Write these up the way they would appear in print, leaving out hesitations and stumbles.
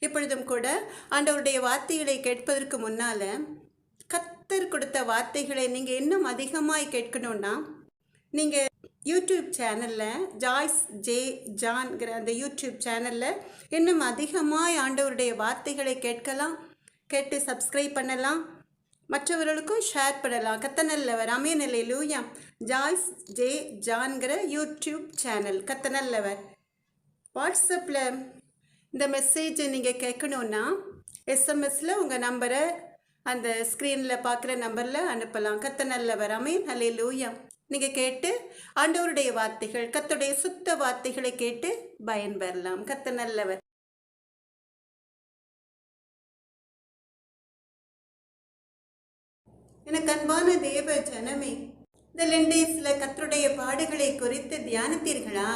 இப்பொழுதும் கூட ஆண்டவருடைய வார்த்தைகளை கேட்பதற்கு முன்னால கர்த்தர் கொடுத்த வார்த்தைகளை நீங்கள் இன்னும் அதிகமாய் கேட்கணும்னா நீங்கள் யூடியூப் சேனலில் ஜாய்ஸ் ஜே ஜான்கிற அந்த யூடியூப் சேனலில் இன்னும் அதிகமாய் ஆண்டவருடைய வார்த்தைகளை கேட்டு சப்ஸ்கிரைப் பண்ணலாம், மற்றவர்களுக்கும் ஷேர் பண்ணலாம். கர்த்தர் நல்லவர். ஆமென். அல்லேலூயா. ஜாய்ஸ் ஜே ஜான்கிற யூடியூப் சேனல் கர்த்தர் நல்லவர். வாட்ஸ்அப்பில் இந்த மெசேஜை நீங்கள் கேட்கணுன்னா எஸ்எம்எஸில் உங்கள் நம்பரை அந்த ஸ்க்ரீனில் பார்க்குற நம்பரில் அனுப்பலாம். கர்த்தர் நல்லவர். ஆமென். அல்லேலூயா. நீங்கள் கேட்டு ஆண்டவருடைய வார்த்தைகள், கர்த்தருடைய சுத்த வார்த்தைகளை கேட்டு பயன்பெறலாம். கர்த்தர் நல்லவர். எனக்கு அன்பான தேவ ஜனமே, இந்த லெண்டேஸில் கர்த்தருடைய பாடுகளை குறித்து தியானித்தீர்களா?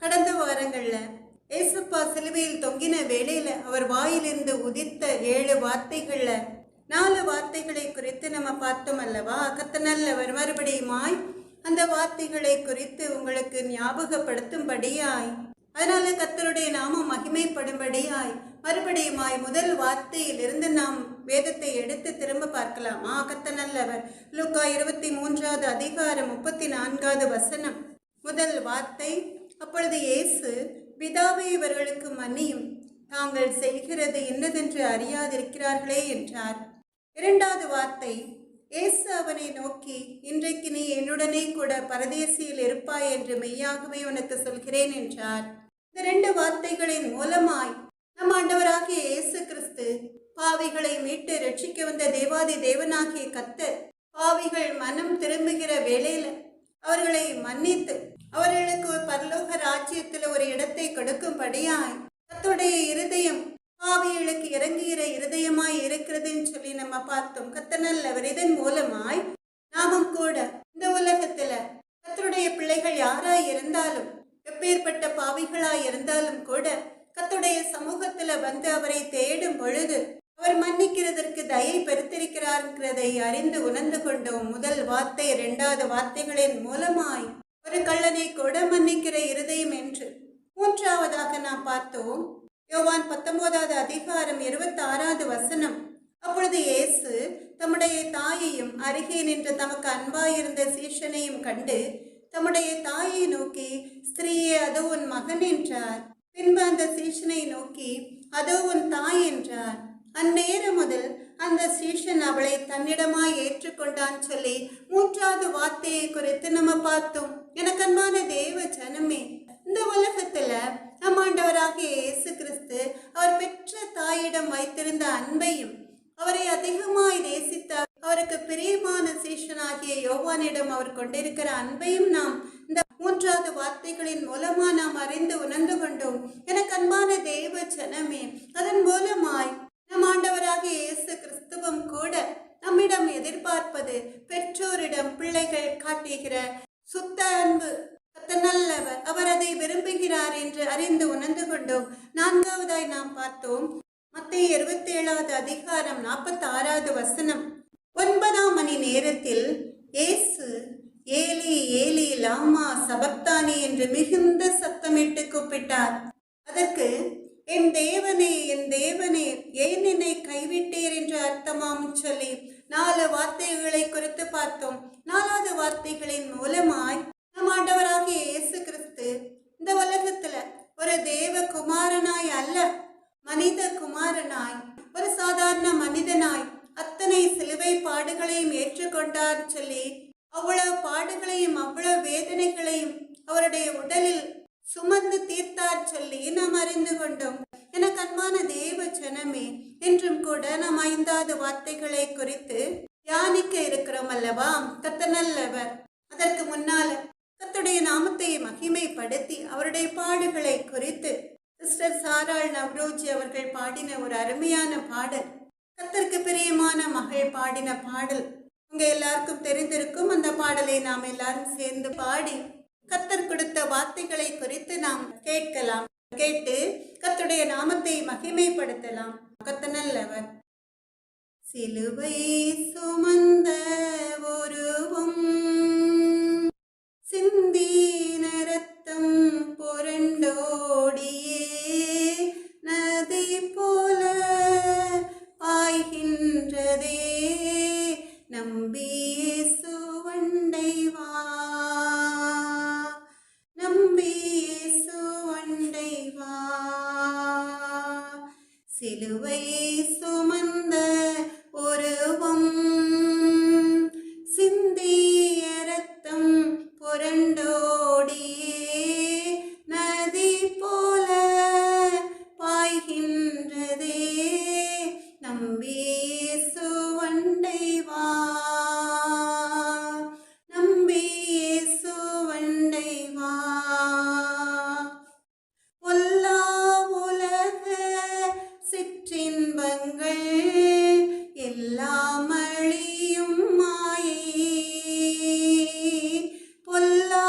கடந்த வாரங்களில் ஏசப்பா சிலுவையில் தொங்கின வேளையில் அவர் வாயிலிருந்து உதித்த 7 வார்த்தைகள்ல 4 வார்த்தைகளை குறித்து நம்ம பார்த்தோம் அல்லவா? கர்த்தர் நல்லவர். மறுபடியுமாய் அந்த வார்த்தைகளை குறித்து உங்களுக்கு ஞாபகப்படுத்தும்படியாய், அதனால கர்த்தருடைய நாமம் மகிமைப்படும்படியாய் மறுபடியுமாய் முதல் வார்த்தையிலிருந்து நாம் வேதத்தை எடுத்து திரும்ப பார்க்கலாமா? கர்த்தர் நல்லவர். லூக்கா 23வது அதிகாரம் 34வது வசனம். முதல் வார்த்தை, அப்பொழுது இயேசு, பிதாவே இவர்களுக்கு மன்னியும், தாங்கள் செய்கிறது என்னதென்று அறியாதிருக்கிறார்களே என்றார். இரண்டாவது வார்த்தை, இயேசு அவனை நோக்கி, இன்றைக்கு நீ என்னுடனே கூட பரதேசியில் இருப்பாய் என்று மெய்யாகவே உனக்கு சொல்கிறேன் என்றார். இந்த 2 வார்த்தைகளின் மூலமாய் நம் ஆண்டவராகிய இயேசு கிறிஸ்து பாவிகளை மீட்டு ரட்சிக்க வந்த தேவாதி தேவனாகிய கர்த்தர் பாவிகள் மனம் திரும்புகிற வேளையில அவர்களை மன்னித்து அவர்களுக்கு ஒரு பரலோக ராஜ்யத்தில் ஒரு இடத்தை கொடுக்கும்படியாய் கர்த்தருடைய இருதயம் பாவிகளுக்கு இறங்குகிற இருதயமாய் இருக்கிறதுன்னு சொல்லி நம்ம பார்த்தோம். கர்த்தர் நல்லவர். இதன் மூலமாய் நாமும் கூட இந்த உலகத்துல கர்த்தருடைய பிள்ளைகள் யாராய் இருந்தாலும், எப்பேற்பட்ட பாவிகளாய் இருந்தாலும் கூட கர்த்தருடைய சமூகத்துல வந்து அவரை தேடும் பொழுது அவர் மன்னிக்கிறதற்கு தயை பெருத்திருக்கிறார்கிறதை அறிந்து உணர்ந்து கொண்டோம். முதல் வார்த்தை 2வது வார்த்தைகளின் மூலமாய் ஒரு கள்ளனை கூட மன்னிக்கிற இருதயம் என்று. 3வதாக நாம் பார்த்தோம் யோவான் 19வது அதிகாரம் 26வது வசனம். அப்பொழுது இயேசு தம்முடைய தாயையும் அருகே நின்று தமக்கு அன்பாயிருந்த சீஷனையும் கண்டு தம்முடைய தாயை நோக்கி, ஸ்திரீயே, அதோ உன் மகன் என்றார். பின்பு அந்த சீஷனை நோக்கி, அதோ உன் தாய் என்றார். அந்நேரம் முதல் அந்த சீஷன் அவளை தன்னிடமாய் ஏற்றுக்கொண்டான் சொல்லி 3வது வார்த்தையை குறித்து நம்ம பார்த்தோம். எனக்கு அன்பான தேவ ஜனமே, இந்த உலகத்துல நம் ஆண்டவராகிய இயேசு கிறிஸ்து அவர் பெற்ற தாயிடம் வைத்திருந்த அன்பையும், அவரை அதிகமாய் நேசித்த அவருக்கு பிரியமான சீஷனாகிய யோவானிடம் அவர் கொண்டிருக்கிற அன்பையும் நாம் இந்த 3வது வார்த்தைகளின் மூலமா நாம் அறிந்து உணர்ந்து கொண்டோம். எனக்கு அன்பான தேவ ஜனமே, அதன் மூலமாய் நம் ஆண்டவராகிய இயேசு கிறிஸ்துவும் கூட நம்மிடம் எதிர்பார்ப்பது பெற்றோரிடம் பிள்ளைகள் காட்டுகிற சுத்த அன்பு. கர்த்தர் நல்லவர். அவர் அதை விரும்புகிறார் என்று அறிந்து உணர்ந்து கொண்டோம். 4வதாய் நாம் பார்த்தோம் மத்தேயு 27வது அதிகாரம் 46வது வசனம். 9ஆம் மணி நேரத்தில் இயேசு, ஏலி ஏலி லாமா சபக்தானி என்று மிகுந்த சத்தமிட்டு கூப்பிட்டார். அதற்கு, என் தேவனே என் தேவனே, ஏன் என்னை கைவிட்டீர் என்று அர்த்தமாம் சொல்லி 4 வார்த்தைகளை குறித்து பார்த்தோம். 4வது வார்த்தைகளின் மூலமாய் நம் ஆண்டவராகிய இயேசு கிறிஸ்து இந்த உலகத்துல ஒரு தேவ குமாரனாய் அல்ல, மனித குமாரனாய், ஒரு சாதாரண மனிதனாய் அத்தனை சிலுவை பாடுகளையும் ஏற்றுக்கொண்டார் சொல்லி அவ்வளவு பாடுகளையும் அவ்வளவு வேதனைகளையும் அவருடைய உடலில் சுமந்து தீர்த்தார் சொல்லி நாம் அறிந்து கொண்டோம். எனக்கு அன்பான தேவ ஜனமே, என்றும் கூட நாம் 5வது வார்த்தைகளை குறித்து தியானிக்க இருக்கிறோம் அல்லவா? கர்த்தர் நல்லவர். அதற்கு முன்னால கர்த்தருடைய நாமத்தை மகிமைப்படுத்தி அவருடைய பாடுகளை குறித்து சிஸ்டர் சாராள் நவ்ரோஜி அவர்கள் பாடின ஒரு அருமையான பாடல், கர்த்தருக்கு பிரியமான மகள் பாடின பாடல் உங்க எல்லாருக்கும் தெரிந்திருக்கும். அந்த பாடலை நாம் எல்லாரும் சேர்ந்து பாடி கர்த்தர் கொடுத்த வார்த்தைகளை குறித்து நாம் கேட்கலாம். கேட்டு கர்த்தருடைய நாமத்தை மகிமைப்படுத்தலாம். கர்த்தர் நல்லவர். சிலுவை சுமந்த ஒருவும் சிந்தின ரத்தம் புரண்டோடியே நதி போ சிலுவை சுமந்த உருவம், சிந்திய ரத்தம் புரண்டோடியே நதி போல பாய்கின்றதே. நம்பி இயேசுவண்டை வா, நம்பி இயேசுவண்டை வா. பொல்லா உலக சிற்றின்பங்கள் எல்லாம் அழியும் மாயை, பொல்லா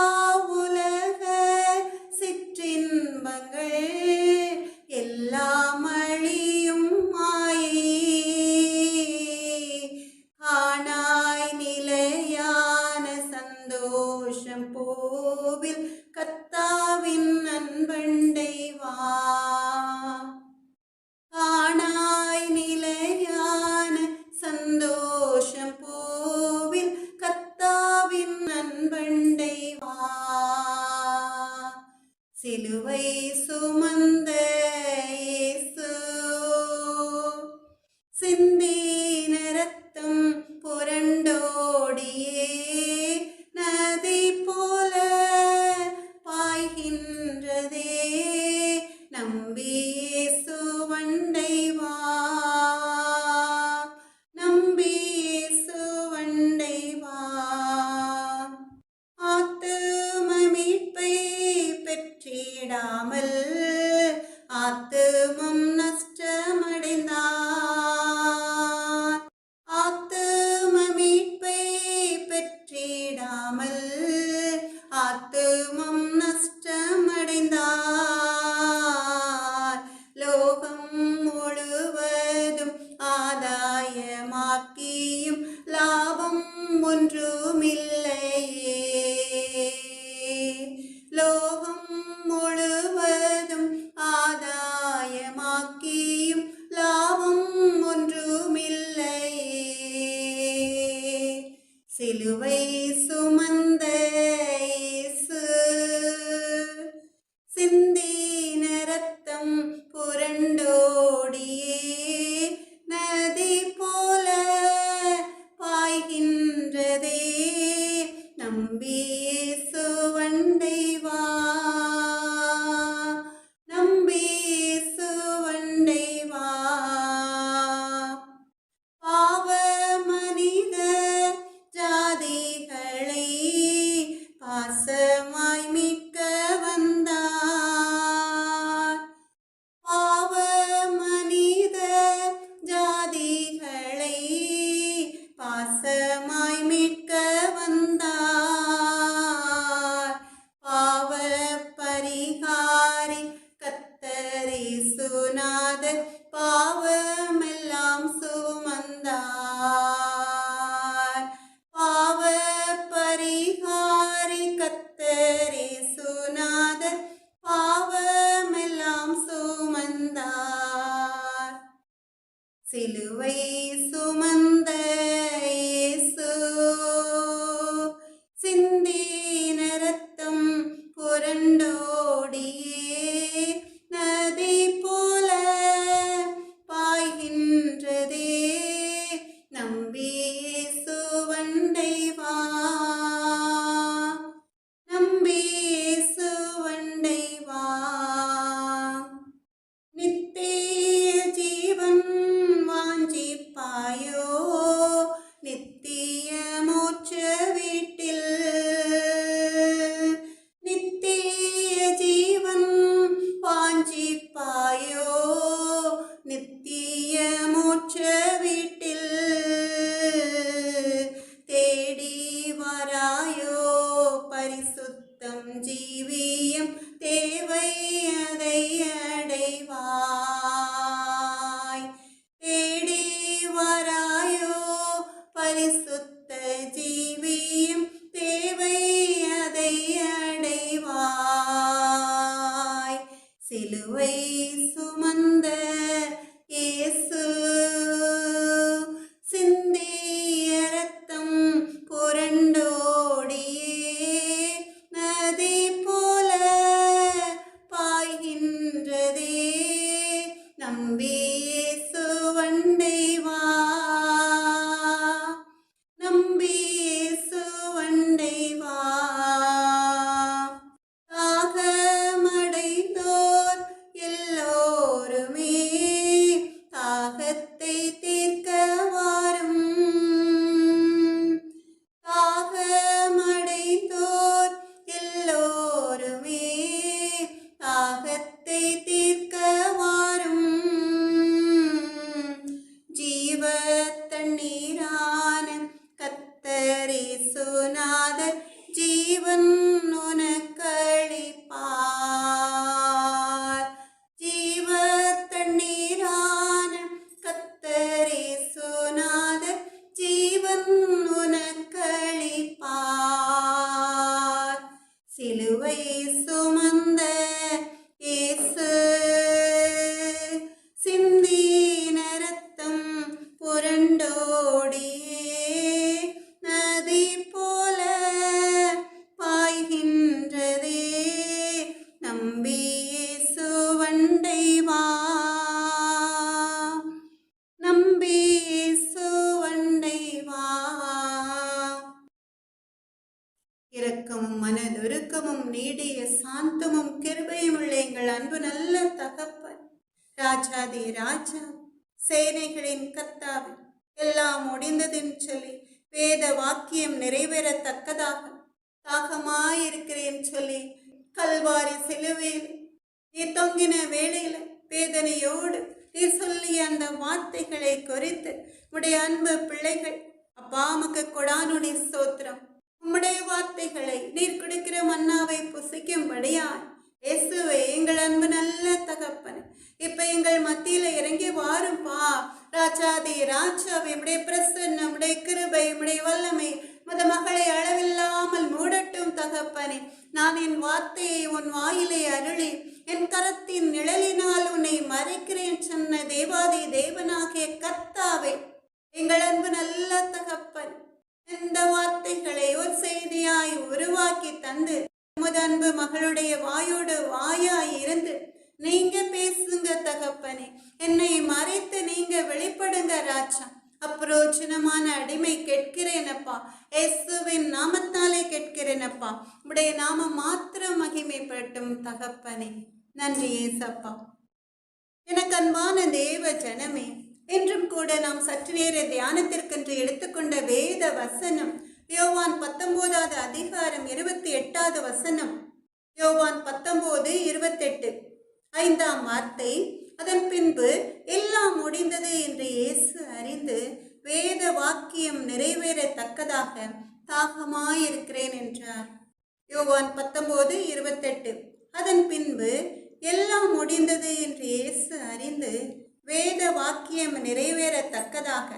உலக சிற்றின்பங்கள் எல்லாம் அழியும் மாயை. காணாய் நிலையான சந்தோஷம் பூவில் கர்த்தாவின் அன்பண்டை வா, காணாய் நிலையான சந்தோஷம் பூவில் கர்த்தாவின் அன்பண்டை வா. சிலுவை சுமந்த இயேசு, சிந்தின ரத்தம் புரண்டோடியே நதி போல பாய்கின்றதே. நம்பி இயேசுவண்டை வா, நம்பி இயேசுவண்டை வா. ஆத்தும மீட்பை பெற்றிடாமல் ஆத்துமம் நஷ்டமடைந்தார், ஆத்தும மீட்பை பெற்றிடாமல் ஆத்துமம் நஷ்டமடைந்தார். லோகம் முழுவதும் ஆதாயமாக்கியும் லாபம் ஒன்றுமில்லையே, லோகம் முழுவதும் ஆதாயமாக்கியும் லாபம் ஒன்றுமில்லையே. சிலுவை சுமந்த இயேசு, சிந்தின ரத்தம் புரண்டோடியே நதி போல பாய்கின்றதே. நம்பி இயேசுவண்டை வா, நம்பி இயேசுவண்டை வா. பாவ மனித ஜாதிகளை பாசமாய் மீட்க வந்தார், பாவ மனித ஜாதிகளை பாசமாய் மீட்க வந்தார். பாவ பரிகாரி கர்த்தர் இயேசுநாதர் பாவமெல்லாம் சுமந்தார், பாவ பரிகாரி கர்த்தர் இயேசுநாதர் பாவமெல்லாம் சுமந்தார். சிலுவை சுமந்த இயேசு, சிந்தின ரத்தம் புரண்டோடியே நதி போல பாய்கின்றதே. நம்பி இயேசுவண்டை வா, நம்பி இயேசுவண்டை வா. நித்திய ஜீவன் வாஞ்சிப்பாயோ, நெருக்கமும் நீடிய சாந்தமும் கிருபையும் உள்ள எங்கள் அன்பு நல்ல தகப்பன், ராஜாதி ராஜா, சேனைகளின் கர்த்தாவே, எல்லாம் முடிந்ததுன்னு சொல்லி வேத வாக்கியம் நிறைவேறத்தக்கதாக தாகமாயிருக்கிறேன் சொல்லி கல்வாரி சிலுவையில் நீ தொங்கின வேளையில வேதனையோடு நீ சொல்லிய அந்த வார்த்தைகளை குறித்து உடைய அன்பு பிள்ளைகள் அப்பா உமக்கு கொடானுடைய ஸ்தோத்திரம். உம்முடைய வார்த்தைகளை நீர் கொடுக்கிற மன்னாவை புசிக்கும்படியாய் இயேசுவே எங்கள் அன்பு நல்ல தகப்பன், இப்ப எங்கள் மத்தியில இறங்கி வாரும்பா. ராஜாதி ராஜாவே, உடைய பிரசன்னம், உடைய கிருபை, உடைய வல்லமை மத மகளை அளவில்லாமல் மூடட்டும் தகப்பனே. நான் என் வார்த்தையை உன் வாயிலை அருளி என் கரத்தின் நிழலினால் உன்னை மறைக்கிறேன் சொன்ன தேவாதி தேவனாகிய கர்த்தாவே, எங்கள் அன்பு நல்ல தகப்பன், இந்த வார்த்தைகளை ஒரு செய்தியாய் உருவாக்கி தந்து உமது அன்பு மகளுடைய வாயோடு வாயாய் இருந்து நீங்க பேசுங்க தகப்பனே. என்னை மறைத்து நீங்க வெளிப்படுங்க ராஜா. அப்ரோஜனமான அடிமை கேட்கிறேனப்பா, இயேசுவின் நாமத்தாலே கேட்கிறேனப்பா. உடைய நாமம் மாத்திரம் மகிமைப்படட்டும் தகப்பனே. நன்றி ஏசப்பா. எனக்கு அன்பான தேவ ஜனமே, என்றும் கூட நாம் சற்று நேர தியானத்திற்கென்று எடுத்துக்கொண்ட வேத வசனம் யோவான் 19வது அதிகாரம் 28வது வசனம். யோவான் 19:28 5ஆம் வார்த்தை. அதன் பின்பு எல்லாம் முடிந்தது என்று இயேசு அறிந்து வேத வாக்கியம் நிறைவேறத்தக்கதாக தாகமாயிருக்கிறேன் என்றார். யோவான் 19:28 அதன் பின்பு எல்லாம் முடிந்தது என்று இயேசு அறிந்து வேத வாக்கியம் நிறைவேறத்தக்கதாக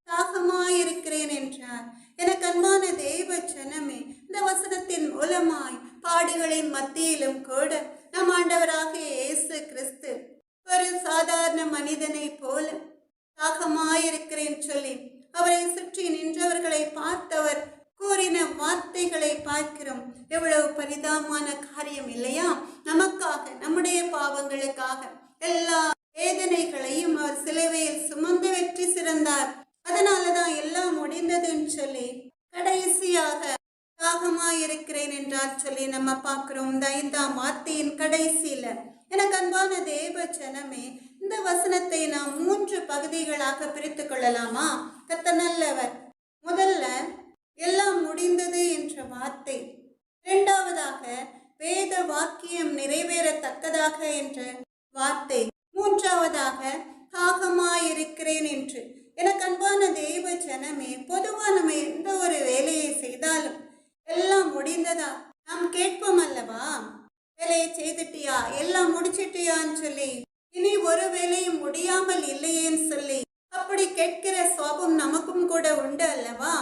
தாகமாயிருக்கிறேன் என்றார். எனக்கு அன்பான தேவ ஜனமே, இந்த வசனத்தின் மூலமாய் பாடுகளின் மத்தியிலும் கூட நம் ஆண்டவராகிய இயேசு கிறிஸ்து ஒரு சாதாரண மனிதனை போல தாகமாயிருக்கிறேன் சொல்லி அவரை சுற்றி நின்றவர்களை பார்த்தவர் கூறின வார்த்தைகளை பார்க்கிறோம். எவ்வளவு பரிதாபமான காரியம் இல்லையா? நமக்காக, நம்முடைய பாவங்களுக்காக எல்லா வேதனைகளையும் அவர் சிலுவையில் சுமந்து வெற்றி சிறந்தார். அதனாலதான் எல்லாம் முடிந்ததுன்னு சொல்லி கடைசியாக தாகமாயிருக்கிறேன் என்றார் சொல்லி நம்ம பார்க்கிறோம். இந்த 5ஆம் வார்த்தையின் கடைசியில எனக்கு அன்பான தேவ ஜனமே, இந்த வசனத்தை நாம் 3 பகுதிகளாக பிரித்து கொள்ளலாமா? கர்த்தர் நல்லவர். முதல்ல எல்லாம் முடிந்தது என்ற வார்த்தை, இரண்டாவதாக வேத வாக்கியம் நிறைவேறத்தக்கதாக என்ற வார்த்தை, மூன்றாவதாக தாகமாயிருக்கிறேன் என்று. எனக்கு அன்பான தேவ ஜனமே, பொதுவா நம்ம எந்த ஒரு வேலையை செய்தாலும் எல்லாம் முடிந்ததா நாம் கேட்போம் அல்லவா? வேலையை செய்துட்டியா, எல்லாம் முடிச்சிட்டியான்னு சொல்லி, இனி ஒரு வேலையும் முடியாமல் இல்லையேன்னு சொல்லி அப்படி கேட்கிற சுவாபம் நமக்கும் கூட உண்டு அல்லவா?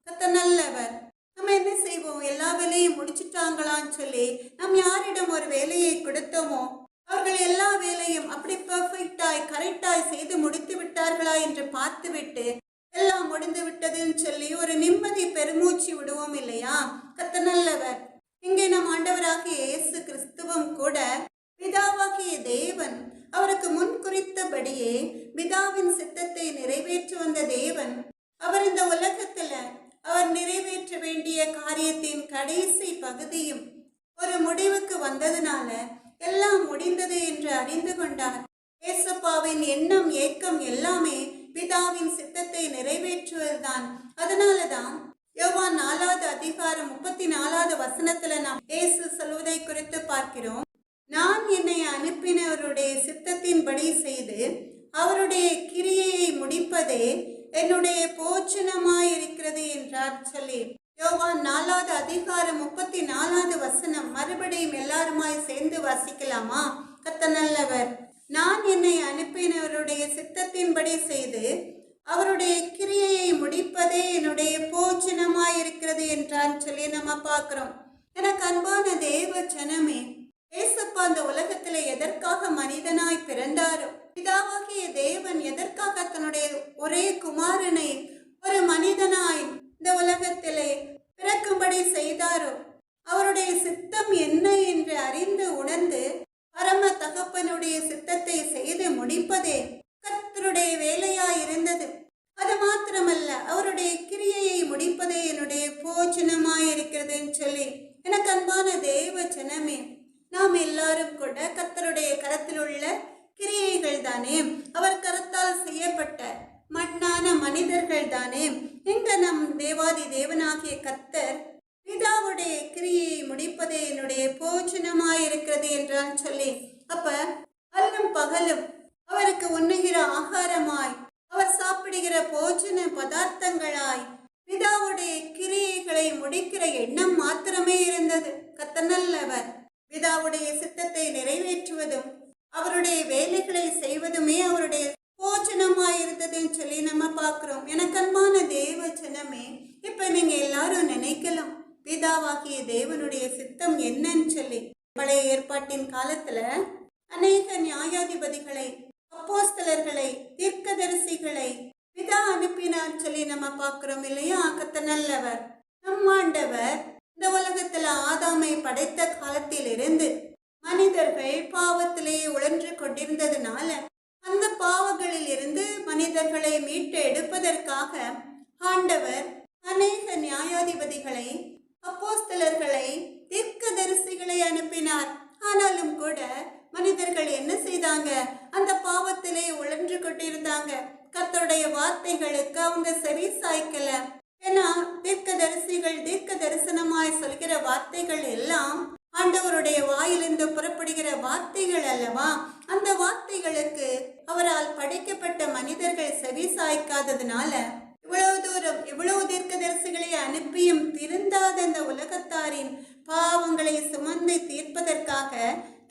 கர்த்தர் நல்லவர். நம்ம என்ன செய்வோம்? எல்லா வேலையும் முடிச்சுட்டாங்களான்னு சொல்லி நாம் யாரிடம் ஒரு வேலையை கொடுத்தோமோ அவர்கள் எல்லா வேலையும் அப்படி பெர்ஃபெக்டாய் கரெக்டாய் செய்து முடித்து விட்டார்களா என்று பார்த்துவிட்டு எல்லாம் முடிந்து விட்டதுன்னு சொல்லி ஒரு நிம்மதி பெருமூச்சு விடுவோம் இல்லையா? கர்த்தர் நல்லவர். இங்கே நம் ஆண்டவராகிய இயேசு கிறிஸ்துவும் கூட பிதாவாகிய தேவன் அவருக்கு முன் குறித்தபடியே பிதாவின் சித்தத்தை நிறைவேற்றி வந்த தேவன், அவர் இந்த உலகத்துல அவர் நிறைவேற்ற வேண்டிய காரியத்தின் கடைசி பகுதியும் ஒரு முடிவுக்கு வந்ததுனால எல்லாம் முடிந்தது என்று அறிந்து கொண்டார். ஏசப்பாவின் எண்ணம் ஏக்கம் எல்லாமே பிதாவின் சித்தத்தை நிறைவேற்றுவதுதான். அதனாலதான் யோவான் 4வது அதிகாரம் 34வது வசனத்துல நாம் இயேசு சொல்வதை குறித்து பார்க்கிறோம். நான் என்னை அனுப்பினவருடைய சித்தத்தின்படி செய்து அவருடைய கிரியையை முடிப்பதே என்னுடைய போச்சனமாயிருக்கிறது என்றார் சொல்லி யோவான் 4வது அதிகாரம் 34வது வசனம் மறுபடியும் எல்லாருமாய் சேர்ந்து வாசிக்கலாமா? கர்த்தர் நல்லவர். நான் என்னை அனுப்பினவருடைய சித்தத்தின்படி செய்து அவருடைய கிரியையை முடிப்பதே என்னுடைய போச்சனமாயிருக்கிறது என்றான் சொல்லி நம்ம பார்க்கிறோம். எனக்கு அன்பான தேவ ஜனமே, ஏசப்பா அந்த உலகத்திலே எதற்காக மனிதனாய் பிறந்தாரோ, பிதாவாகிய தேவன் எதற்காக தன்னுடைய ஒரே குமாரனை ஒரு மனிதனாய் இந்த உலகத்திலே பிறக்கும்படி செய்தாரோ, அவருடைய சித்தம் என்ன என்று அறிந்து உணர்ந்து பரம தகப்பனுடைய சித்தத்தை செய்து முடிப்பதே கர்த்தருடைய வேலையாய் இருந்தது. அது மாத்திரமல்ல, அவருடைய கிரியையை முடிப்பதே என்னுடைய போஜனமாய் இருக்கிறதுன்னு சொல்லி எனக்கு அன்பான தேவ ஜனமே, நாம் எல்லாரும் கூட கர்த்தருடைய கரத்தில் உள்ள கிரியைகள் தானே, அவர் கரத்தால் செய்யப்பட்ட மண்ணான மனிதர்கள் தானே. எங்க நம் தேவாதி தேவனாகிய கர்த்தர் பிதாவுடைய கிரியை முடிப்பதே என்னுடைய போஜனமாயிருக்கிறது என்றான் சொல்லி, அப்ப அல்லும் பகலும் அவருக்கு உண்ணுகிற ஆகாரமாய், அவர் சாப்பிடுகிற போஜன பதார்த்தங்களாய் பிதாவுடைய கிரியைகளை முடிக்கிற எண்ணம் மாத்திரமே இருந்தது. கர்த்தர் நல்லவர். பிதாவுடைய சித்தத்தை நிறைவேற்றுவதும் அவருடைய வேலைகளை செய்வதுமே அவருடைய போஜனமாயிருந்ததுன்னு சொல்லி நம்ம பார்க்கிறோம். எனக்கு அன்பான தேவ ஜனமே, இப்ப நீங்க எல்லாரும் நினைக்கலாம், பிதாவாகிய தேவனுடைய சித்தம் என்னன்னு சொல்லி. பழைய ஏற்பாட்டின் காலத்துல அநேக நியாயாதிபதிகளை, அப்போஸ்தலர்களை, தீர்க்கதரிசிகளை பிதா அனுப்பினார் சொல்லி நம்ம பார்க்கிறோம் இல்லையா? கர்த்தர் நல்லவர். நம் ஆண்டவர் இந்த உலகத்துல ஆதாமை படைத்த காலத்தில் இருந்து மனிதர்கள் பாவத்திலேயே உழன்று கொண்டிருந்ததுனால அந்த பாவங்களில் இருந்து மனிதர்களை மீட்டு எடுப்பதற்காக ஆண்டவர் அநேக நியாயாதிபதிகளை, அப்போஸ்தலர்களை, தீர்க்கதரிசிகளை அனுப்பினார். ஆனாலும் கூட மனிதர்கள் என்ன செய்தாங்க? அந்த பாவத்திலே உழன்று கொண்டிருந்தாங்க. கர்த்தருடைய வார்த்தைகளுக்கு அவங்க செவி சாய்க்கல. ஏன்னா தீர்க்க தரிசனமாய் சொல்கிற வார்த்தைகள் எல்லாம் ஆண்டவருடைய வாயிலிருந்து புறப்படுகிற வார்த்தைகள் அல்லவா? அந்த வார்த்தைகளுக்கு அவரால் படைக்கப்பட்ட மனிதர்கள் செவி சாய்க்காததுனால இவ்வளவு தூரம் இவ்வளவு தீர்க்கதரிசிகளை அனுப்பியும் திருந்தாத அந்த உலகத்தாரின் பாவங்களை சுமந்து தீர்ப்பதற்காக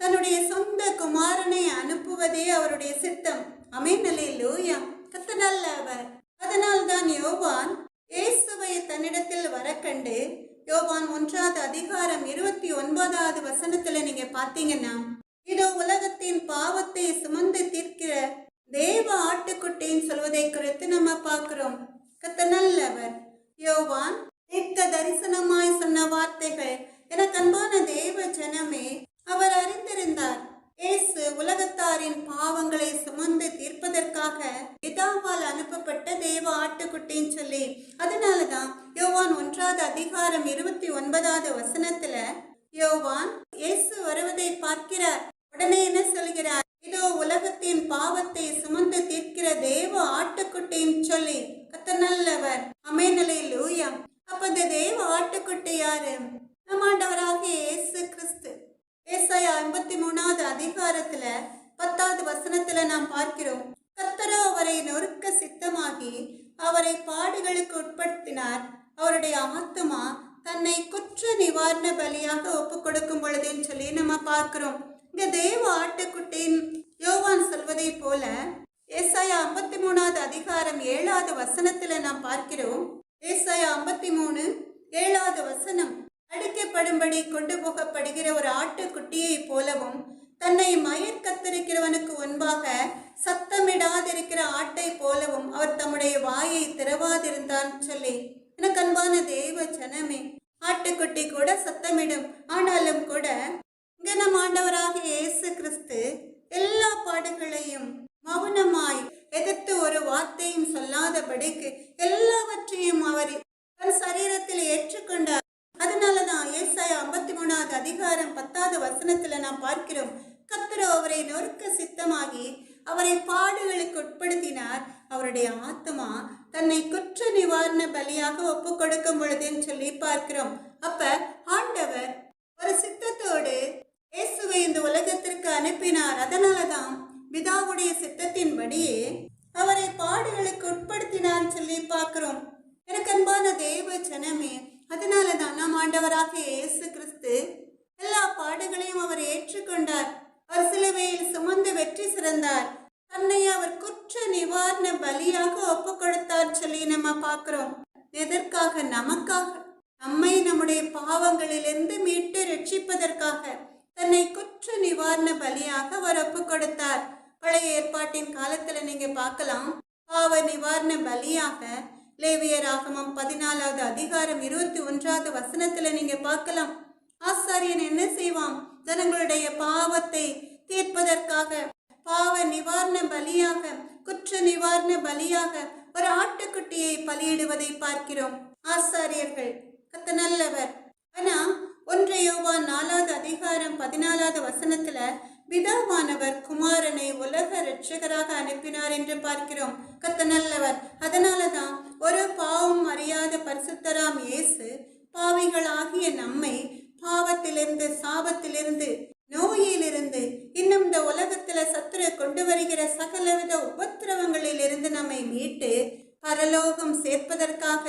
தன்னுடைய சொந்த குமாரனை அனுப்புவதே அவருடைய சித்தம். ஆமென், அல்லேலூயா. கர்த்தர் நல்லவர். அதனால்தான் யோவான் இயேசுவை தன்னிடத்தில் வர கண்டு, யோவான் 1:29 நீங்க பாத்தீங்கன்னா, இதோ உலகத்தின் பாவத்தை சுமந்து தீர்க்கிற தேவ ஆட்டுக்குட்டின்னு சொல்வதை குறித்து நம்ம பார்க்கிறோம். கர்த்தர் நல்லவர். யோவான் தீர்க்க தரிசனமாய் சொன்ன வார்த்தைகள், எனக்கு அன்பான தேவ ஜனமே, அவர் அறிந்திருந்தார் இயேசு உலகத்தாரின் பாவங்களை சுமந்து தீர்ப்பதற்காக பிதாவால் அனுப்பப்பட்ட தேவ ஆட்டுக்குட்டின்னு சொல்லி. அதனாலதான் யோவான் 1:29 யோவான் இயேசு வருவதை பார்க்கிறார். உடனே என்ன சொல்கிறார்? இதோ உலகத்தின் பாவத்தை சுமந்து தீர்க்கிற தேவ ஆட்டுக்குட்டின்னு சொல்லி. கர்த்தர் நல்லவர். ஆமென், அல்லேலூயா. அப்ப இந்த தேவ ஆட்டுக்குட்டி யாரு? நம் ஆண்டவராகிய இயேசு கிறிஸ்து. ஏசாயா 53:10 நாம் பார்க்கிறோம், கர்த்தரோ அவரை நொறுக்க சித்தமாகி அவரை பாடுகளுக்கு உட்படுத்தினார். அவருடைய ஆத்துமா தன்னை குற்ற நிவாரண பலியாக ஒப்பு கொடுக்கும் பொழுதுன்னு சொல்லி நம்ம பார்க்கிறோம். இங்க தேவ ஆட்டுக்குட்டின் யோவான் சொல்வதை போல ஏசாயா 53:7 நாம் பார்க்கிறோம். ஏசாயா 53:7 அடிக்கப்படும்படி கொண்டு போகப்படுகிற ஒரு ஆட்டுக்குட்டியை போலவும், தன்னை மயிர் கத்தரிக்கிறவனுக்கு முன்பாக சத்தமிடாதிருக்கிற ஆட்டை போலவும் அவர் தம்முடைய வாயை திறவாதிருந்தான் சொல்லி. எனக்கு அன்பான தேவ ஜனமே, ஆட்டுக்குட்டி கூட சத்தமிடும். ஆனாலும் கூட இங்க நம் ஆண்டவராகிய இயேசு கிறிஸ்து எல்லா பாடுகளையும் மௌனமாய் எதிர்த்து ஒரு வார்த்தையும் சொல்லாதபடிக்கு எல்லாவற்றையும் அவர் தன் சரீரத்தில் ஏற்றுக்கொண்டார். அதனாலதான் ஏசாயா 53:10 நாம் பார்க்கிறோம், கர்த்தரோ அவரை நொறுக்க சித்தமாகி அவரை பாடுகளுக்கு உட்படுத்தினார். அவருடைய ஆத்மா தன்னை குற்ற நிவாரண பலியாக ஒப்பு கொடுக்கும் பொழுதுன்னு சொல்லி பார்க்கிறோம். அப்ப ஆண்டவர் ஒரு சித்தத்தோடு இயேசுவை இந்த உலகத்திற்கு அனுப்பினார். அதனாலதான் பிதாவுடைய சித்தத்தின்படியே அவரை பாடுகளுக்கு உட்படுத்தினார் சொல்லி பார்க்கிறோம். எனக்கு அன்பான தேவ ஜனமே, அதனாலதான் நாம் ஆண்டவராகிய இயேசு கிறிஸ்து எல்லா பாடுகளையும் அவர் ஏற்றுக்கொண்டார். அவர் சிலுவையில் சுமந்து வெற்றி சிறந்தார். தன்னை அவர் குற்ற நிவாரண பலியாக ஒப்பு கொடுத்தார் சொல்லி நம்ம பார்க்கிறோம். எதற்காக? நமக்காக, நம்மை நம்முடைய பாவங்களிலிருந்து மீட்டு ரட்சிப்பதற்காக தன்னை குற்ற நிவாரண பலியாக அவர் ஒப்பு கொடுத்தார். பழைய ஏற்பாட்டின் காலத்துல நீங்க பார்க்கலாம், பாவ நிவாரண பலியாக லேவியராகமம் 14:21 நீங்க பார்க்கலாம். ஆசாரியன் என்ன செய்வான்? ஜனங்களுடைய பாவத்தை தீர்ப்பதற்காக பாவ நிவாரண பலியாக, குற்ற நிவாரண பலியாக ஒரு ஆட்டுக்குட்டியை பலியிடுவதை பார்க்கிறோம். ஆசாரியர்கள் கர்த்தர் நல்லவர். ஆனா 1 யோவான் 4வது அதிகாரம் 14வது வசனத்துல பிதாவானவர் குமாரனை உலக இரட்சகராக அனுப்பினார் என்று பார்க்கிறோம். கர்த்தர் நல்லவர். அதனாலதான் ஒரு பாவம் அறியாத பரிசுத்தராம் இயேசு பாவிகளாகிய நம்மை பாவத்திலிருந்து, சாபத்திலிருந்து, நோயிலிருந்து, இன்னும் இந்த உலகத்துல சத்துரு கொண்டு வருகிற சகலவித உபத்திரவங்களில் இருந்து நம்மை மீட்டு பரலோகம் சேர்ப்பதற்காக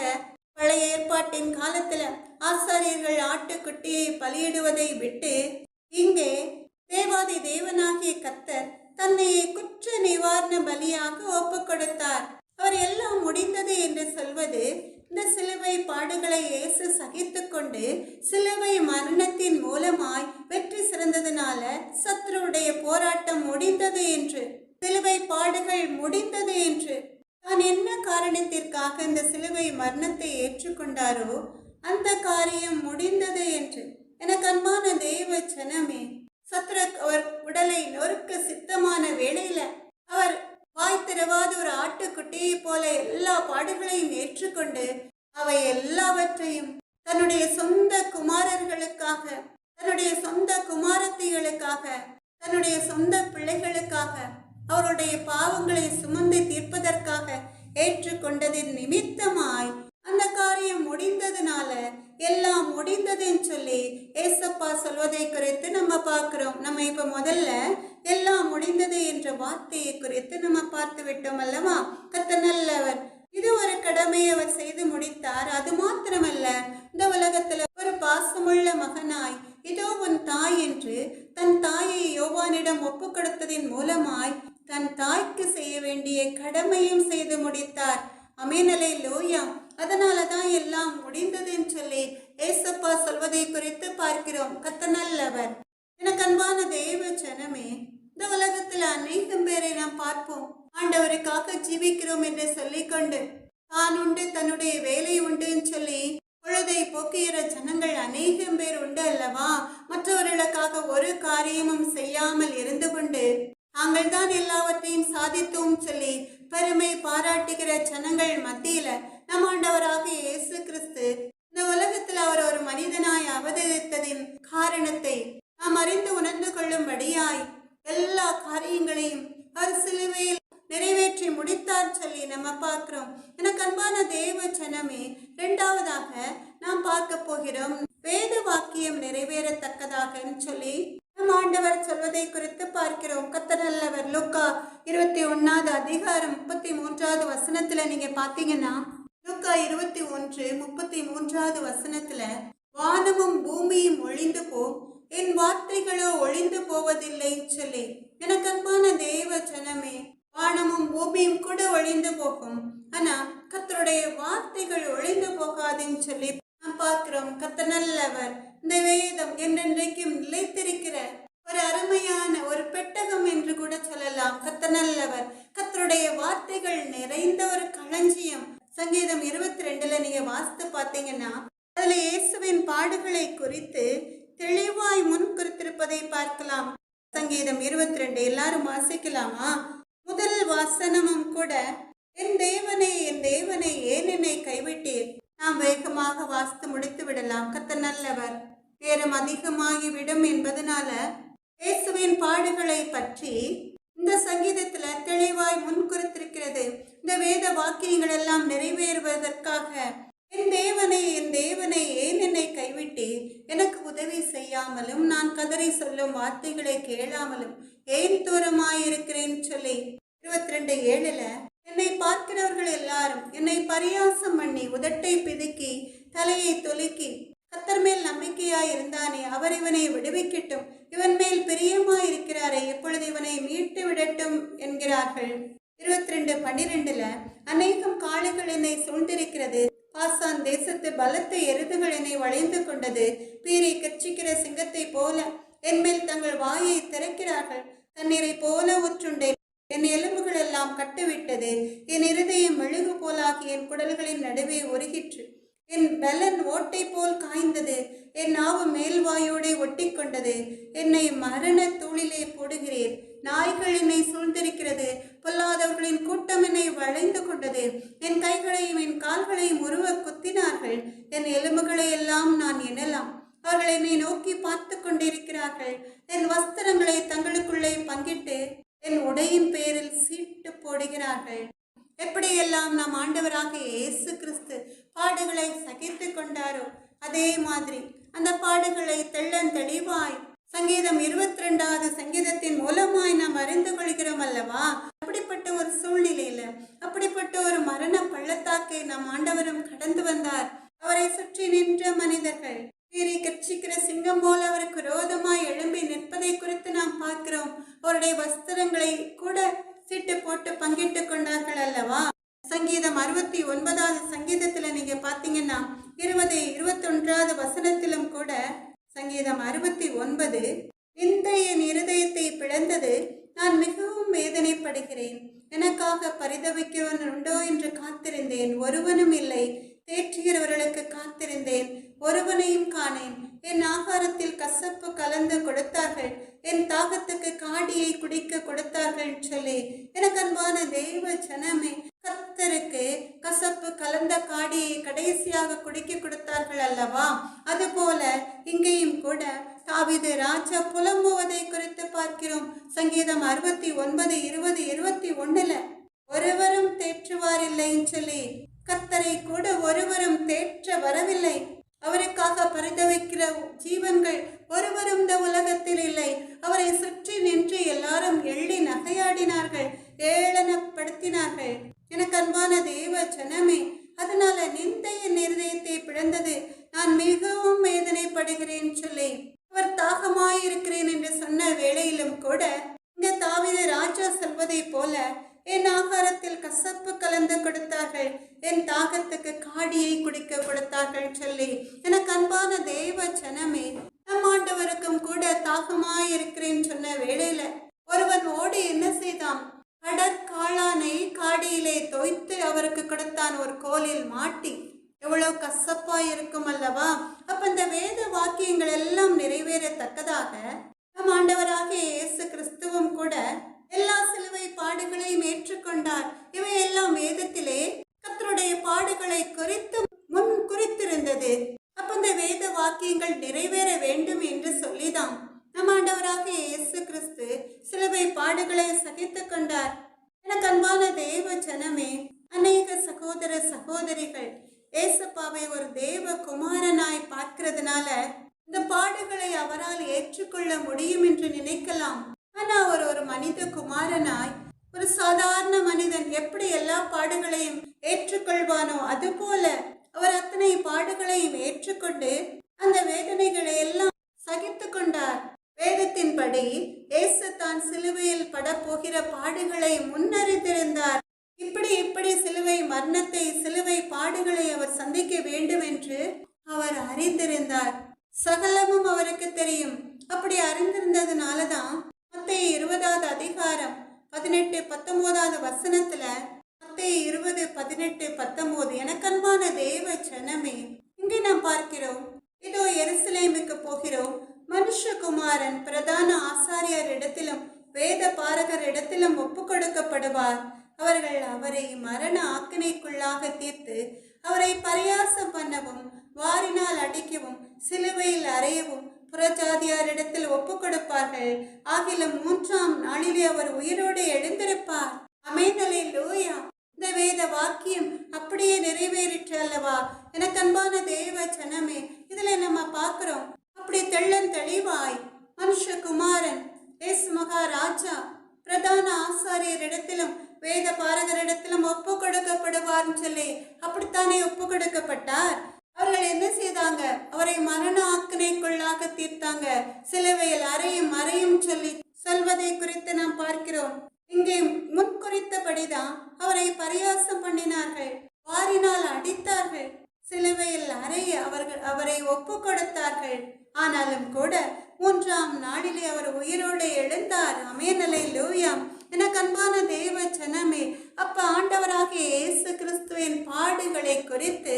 பழைய ஏற்பாட்டின் காலத்துல ஆசாரியர்கள் ஆட்டுக்குட்டியை பலியிடுவதை விட்டு இங்கே தேவாதி தேவனாகிய கர்த்தர் தன்னை குற்ற நிவாரண பலியாக ஒப்பு கொடுத்தார். அவர் எல்லாம் முடிந்தது என்று சொல்வது இந்த சிலுவை பாடுகளை இயேசு சகித்து கொண்டு சிலுவை மரணத்தின் மூலமாய் வெற்றி சிறந்ததுனால சத்ருடைய போராட்டம் முடிந்தது என்று, சிலுவை பாடுகள் முடிந்தது என்று, தான் என்ன காரணத்திற்காக இந்த சிலுவை மரணத்தை ஏற்றுக்கொண்டாரோ அந்த காரியம் முடிந்தது என்று. எனக்கு அன்பான தெய்வ ஜனமே, சத்ரு அவர் உடலை நொறுக்க சித்தமான வேளையில அவர் வாய் திறவாத ஒரு ஆட்டுக்குட்டியை போல எல்லா பாடுகளையும் ஏற்றுக்கொண்டு அவை எல்லாவற்றையும் தன்னுடைய சொந்த குமாரர்களுக்காக, தன்னுடைய சொந்த குமாரத்திகளுக்காக, தன்னுடைய சொந்த பிள்ளைகளுக்காக அவருடைய பாவங்களை சுமந்து தீர்ப்பதற்காக ஏற்றுக்கொண்டதின் நிமித்தமாய் அந்த காரியம் முடிந்ததுனால எல்லாம் முடிந்ததுன்னு சொல்லி ஏசப்பா சொல்வதை குறித்து நம்ம பார்க்கிறோம். நம்ம இப்ப முதல்ல எல்லாம் முடிந்தது என்ற வார்த்தையை குறித்து நம்ம பார்த்து விட்டோம் அல்லவா? கர்த்தர் நல்லவர். இது ஒரு கடமையை அவர் செய்து முடித்தார். அது மாத்திரமல்ல, இந்த உலகத்துல ஒரு பாசமுள்ள மகனாய் இதோ உன் தாய் என்று தன் தாயை யோவானிடம் ஒப்பு கொடுத்ததின் மூலமாய் தன் தாய்க்கு செய்ய வேண்டிய கடமையும் செய்து முடித்தார். ஆமென், அல்லேலூயா. அதனாலதான் எல்லாம் முடிந்ததுன்னு சொல்லி ஏசப்பா சொல்வதை குறித்து பார்க்கிறோம். கர்த்தர் நல்லவர். எனக்கு அன்பான தேவ ஜனமே, இந்த உலகத்துல அநேகம் பேரை நாம் பார்ப்போம், ஆண்டவருக்காக ஜீவிக்கிறோம் என்று சொல்லிக்கொண்டு தான் உண்டு தன்னுடைய வேலை உண்டுன்னு சொல்லி பொழுதை போக்குகிற ஜனங்கள் அநேகம் பேர் உண்டு அல்லவா? மற்றவர்களுக்காக ஒரு காரியமும் செய்யாமல் இருந்து கொண்டு தாங்கள் தான் எல்லாவற்றையும் சாதித்தோம் சொல்லி பெருமை பாராட்டுகிற ஜனங்கள் மத்தியில நம் ஆண்டவராக இயேசு கிறிஸ்து இந்த உலகத்தில் அவர் ஒரு மனிதனாய் அவதரித்ததின் காரணத்தை நாம் அறிந்து உணர்ந்து கொள்ளும்படியாய் எல்லா காரியங்களையும் அவர் சிலுவையில் நிறைவேற்றி முடித்தார் சொல்லி நம்ம பார்க்கிறோம். எனக்கு அன்பான தேவ ஜனமே, இரண்டாவதாக நாம் பார்க்க போகிறோம் வேத வாக்கியம் நிறைவேறத்தக்கதாக சொல்லி நம் ஆண்டவர் சொல்வதை குறித்து பார்க்கிறோம். கர்த்தர் நல்லவர். லூக்கா 21வது அதிகாரம் 33வது வசனத்துல நீங்க பாத்தீங்கன்னா, லூக்கா 21:33வது வசனத்துல வானமும் பூமியும் ஒழிந்து போம், என் வார்த்தைகளோ ஒழிந்து போவதில்லைன்னு சொல்லி. எனக்கு அன்பான தேவ ஜனமே, வானமும் பூமியும் கூட ஒழிந்து போகும், ஆனா கர்த்தருடைய வார்த்தைகள் ஒழிந்து போகாதுன்னு சொல்லி நாம் பார்க்கிறோம். கர்த்தர் நல்லவர். இந்த வேதம் என்றென்றைக்கும் நிலைத்திருக்கிற ஒரு அருமையான ஒரு பெட்டகம் என்று கூட சொல்லலாம். கர்த்தர் நல்லவர். கர்த்தருடைய வார்த்தைகள் நிறைந்த ஒரு களஞ்சியம். சங்கீதம் 22ல நீங்க வாசித்து பார்த்தீங்கன்னா, அதுல இயேசுவின் பாடுகளை குறித்து தெளிவாய் முன் குறித்திருப்பதை பார்க்கலாம். சங்கீதம் 22 எல்லாரும் வாசிக்கலாமா? முதல் வாசனமும் கூட, என் தேவனே என் தேவனே ஏன் என்னை கைவிட்டீர். நாம் வேகமாக வாசித்து முடித்து விடலாம். கர்த்தர் நல்லவர். நேரம் அதிகமாகி விடும் என்பதனால இயேசுவின் பாடுகளை பற்றி இந்த சங்கீதத்துல தெளிவாய் முன்குறித்திருக்கிறது. இந்த வேத வாக்கியங்கள் எல்லாம் நிறைவேறுவதற்காக, என் தேவனே ஏன் என்னை கைவிட்டீர், எனக்கு உதவி செய்யாமலும் நான் கதறி சொல்லும் வார்த்தைகளை கேளாமலும் ஏன் தூரமாயிருக்கிறேன் சொல்லி 22:7ல, என்னை பார்க்கிறவர்கள் எல்லாரும் என்னை பரியாசம் பண்ணி உதட்டை பிதுக்கி தலையை தொலுக்கி கர்த்தர் மேல் நம்பிக்கையாய் இருந்தானே, அவர் இவனை விடுவிக்கட்டும், இவன் மேல் பிரியமாயிருக்கிறாரே, எப்பொழுது இவனை மீட்டு விடட்டும் என்கிறார்கள். 22:12ல, அநேகம் காளைகள் என்னை சூழ்ந்திருக்கிறது, பாசான் தேசத்து பலத்த எருதுகள் என்னை வளைந்து கொண்டது, பீரை கட்சிக்கிற சிங்கத்தை போல என் மேல் தங்கள் வாயை திறக்கிறார்கள், தண்ணீரை போல ஊற்றுண்டேன், என் எலும்புகள் எல்லாம் கட்டுவிட்டது, என் இருதயம் மெழுகு போலாகி என் குடல்களின் நடுவே உருகிற்று, என் பலன் ஓட்டை போல் காய்ந்தது, என் நாவு மேல்வாயோடே ஒட்டி கொண்டது, என்னை மரண தூளிலே போடுகிறீர், நாய்கள் என்னை சூழ்ந்திருக்கிறது, பொல்லாதவர்களின் கூட்டம் என்னை வளைந்து கொண்டது, என் கைகளையும் என் கால்களையும் உருவ குத்தினார்கள், என் எலும்புகளை எல்லாம் நான் எண்ணலாம், அவர்கள் என்னை நோக்கி பார்த்து கொண்டிருக்கிறார்கள். என் வஸ்திரங்களை தங்களுக்குள்ளே பங்கிட்டு என் உடையின் பேரில் சீட்டு போடுகிறார்கள். எப்படியெல்லாம் நம் ஆண்டவராகிய இயேசு கிறிஸ்து பாடுகளை சகித்து கொண்டாரோ அதே மாதிரி அந்த பாடுகளை தெளிவாய் சங்கீதம் 22வது சங்கீதத்தின் மூலமாய் நாம் அறிந்து கொள்கிறோம் அல்லவா? அப்படிப்பட்ட ஒரு சூழ்நிலையில, அப்படிப்பட்ட ஒரு மரண பள்ளத்தாக்கை நம் ஆண்டவரும் கடந்து வந்தார். அவரை சுற்றி நின்ற மனிதர்கள் கீறி கட்சிக்கிற சிங்கம் போல அவருக்கு விரோதமாய் எழும்பி நிற்பதை குறித்து நாம் பார்க்கிறோம். அவருடைய வஸ்திரங்களை கூட சீட்டு போட்டு பங்கிட்டு கொண்டார்கள் அல்லவா? சங்கீதம் 69வது சங்கீதத்துல நீங்க பாத்தீங்கன்னா 21வது வசனத்திலும் கூட சங்கீதம் 69 இந்த என் இருதயத்தை பிளந்தது, நான் மிகவும் வேதனைப்படுகிறேன். எனக்காக பரிதவிக்கிறவன் உண்டோ என்று காத்திருந்தேன், ஒருவனும் இல்லை. தேற்றுகிறவர்களுக்கு காத்திருந்தேன், ஒருவனையும் காணேன். என் ஆகாரத்தில் கசப்பு கலந்து கொடுத்தார்கள், என் தாகத்துக்கு காடியை குடிக்க கொடுத்தார்கள் சொல்லி. எனக்கு அன்பான தெய்வ ஜனமே, கர்த்தருக்கு கசப்பு கலந்த காடியை கடைசியாக குடிக்க கொடுத்தார்கள் அல்லவா? அதுபோல இங்கேயும் கூட தாவீது ராஜா புலம்புவதை குறித்து பார்க்கிறோம். சங்கீதம் 69 20 21ல ஒருவரும் தேற்றுவாரில்லைன்னு சொல்லி, கர்த்தரை கூட ஒருவரும் தேற்ற வரவில்லை. அவருக்காக பரிதவிக்கிற ஜீவன்கள் ஒருவரும் இந்த உலகத்தில் இல்லை. அவரை சுற்றி நின்று எல்லாரும் எள்ளி நகையாடினார்கள், ஏளனப்படுத்தினார்கள். எனக்கு அன்பான தேவ ஜனமே, அதனால நிந்தையின் இருதயத்தை பிளந்தது, நான் மிகவும் வேதனைப்படுகிறேன் சொல்லி அவர் தாகமாயிருக்கிறேன் என்று சொன்ன வேளையிலும் கூட இந்த தாவீது ராஜா சொல்வதை போல என் ஆகாரத்தில் கசப்பு கலந்து கொடுத்தார்கள், என் தாகத்துக்கு காடியை குடிக்க கொடுத்தார்கள் சொல்லி. எனக்கு அன்பான தேவ ஜனமே, நம் ஆண்டவருக்கும் கூட தாகமாயிருக்கிறேன் சொன்ன வேளையில ஒருவன் ஓடி என்ன செய்தான்? கடற்காளானை காடியிலே தோய்த்து அவருக்கு கொடுத்தான், ஒரு கோலில் மாட்டி. எவ்வளவு கசப்பா இருக்கும் அல்லவா? அப்ப இந்த வேத வாக்கியங்கள் எல்லாம் நிறைவேறத்தக்கதாக நம் ஆண்டவராகிய இயேசு கிறிஸ்துவும் கூட எல்லா சிலுவை பாடுகளையும் ஏற்றுக்கொண்டார். இவை எல்லாம் வேதத்திலே கர்த்தருடைய பாடுகளை குறித்து முன் குறித்திருந்தது. அப்ப இந்த வேத வாக்கியங்கள் நிறைவேற வேண்டும் என்று சொல்லிதான் நம் ஆண்டவராகிய இயேசு கிறிஸ்து சிலுவை பாடுகளை சகித்து கொண்டார். எனக்கு அன்பான தேவ ஜனமே, அநேக சகோதர சகோதரிகள் ஏசப்பாவை ஒரு தேவ குமாரனாய் பார்க்கிறதுனால இந்த பாடுகளை அவரால் ஏற்றுக்கொள்ள முடியும் என்று நினைக்கலாம். ஆனா அவர் ஒரு மனித குமாரனாய், ஒரு சாதாரண மனிதன் எப்படி எல்லா பாடுகளையும் ஏற்றுக்கொள்வானோ அதுபோல அவர் அத்தனை பாடுகளையும் ஏற்றுக்கொண்டு அந்த வேதனைகளை எல்லாம் சகித்து கொண்டார். வேதத்தின்படி இயேசு தான் சிலுவையில் படப்போகிற பாடுகளை முன்னறிந்திருந்தார். இப்படி சிலுவை மரணத்தை, சிலுவை பாடுகளை அவர் சந்திக்க வேண்டும் என்று அவர் அறிந்திருந்தார். சகலமும் அவருக்கு தெரியும். அப்படி அறிந்திருந்ததுனாலதான் மத்தேயு 20வது அதிகாரம் 18 19வது வசனத்துல, மத்தேயு 20 18 19, எனக்கன்பான தேவ ஜனமே, இங்கே நாம் பார்க்கிறோம், இதோ எருசலேமுக்கு போகிறோம், மனுஷகுமாரன் பிரதான ஆசாரியர் இடத்திலும் வேத பாரகர் இடத்திலும் ஒப்பு கொடுக்கப்படுவார். அவர்கள் அவரை மரண ஆக்கினைக்குள்ளாக தீர்த்து அவரை பரியாசம் பண்ணவும், வாரினால் அடிக்கவும், சிலுவையில் அறையவும் புறஜாதியாரிடத்தில் ஒப்பு கொடுப்பார்கள். ஆகிலும் 3ஆம் நாளிலே அவர் உயிரோடு எழுந்திருப்பார். ஆமென், அல்லேலூயா. இந்த வேத வாக்கியம் அப்படியே நிறைவேறிற்று அல்லவா? எனக்கு அன்பான தேவ ஜனமே, இதுல நம்ம பார்க்கிறோம், அப்படி தெளிவாய் மனுஷகுமாரன் இயேசு மகாராஜா பிரதான ஆசாரியர் இடத்திலும் வேத பாரகரிடத்திலும் ஒப்பு கொடுக்கப்படுவார்னு சொல்லி அப்படித்தானே ஒப்பு கொடுக்கப்பட்டார். அவர்கள் என்ன செய்தாங்க? அவரை மரண ஆக்கினைக்குள்ளாக தீர்த்தாங்க. சிலுவையில் அறையும் சொல்லி சொல்வதை குறித்து நாம் பார்க்கிறோம். இங்கே முன்குறித்தபடிதான் அவரை பரியாசம் பண்ணினார்கள், வாரினால் அடித்தார்கள், சிலுவையில் அறைய அவரை ஒப்பு கொடுத்தார்கள். ஆனாலும் கூட 3ஆம் நாளிலே அவர் உயிரோடு எழுந்தார். ஆமென், அல்லேலூயா. எனக்கு அன்பான தேவ ஜனமே, அப்ப ஆண்டவராகிய இயேசு கிறிஸ்துவின் பாடுகளை குறித்து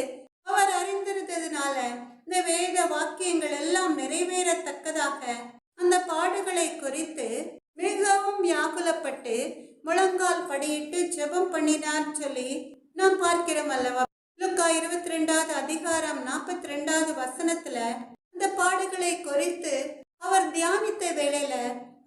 அவர் அறிந்திருந்ததுனால இந்த வேத வாக்கியங்கள் எல்லாம் நிறைவேறத்தக்கதாக அந்த பாடுகளை குறித்து மிகவும் வியாகுலப்பட்டு முழங்கால் படியிட்டு ஜெபம் பண்ணினார் சொல்லி நாம் பார்க்கிறோம் அல்லவா? லூக்கா 22வது அதிகாரம் 42வது வசனத்துல இந்த பாடுகளை குறித்து அவர் தியானித்த வேளையில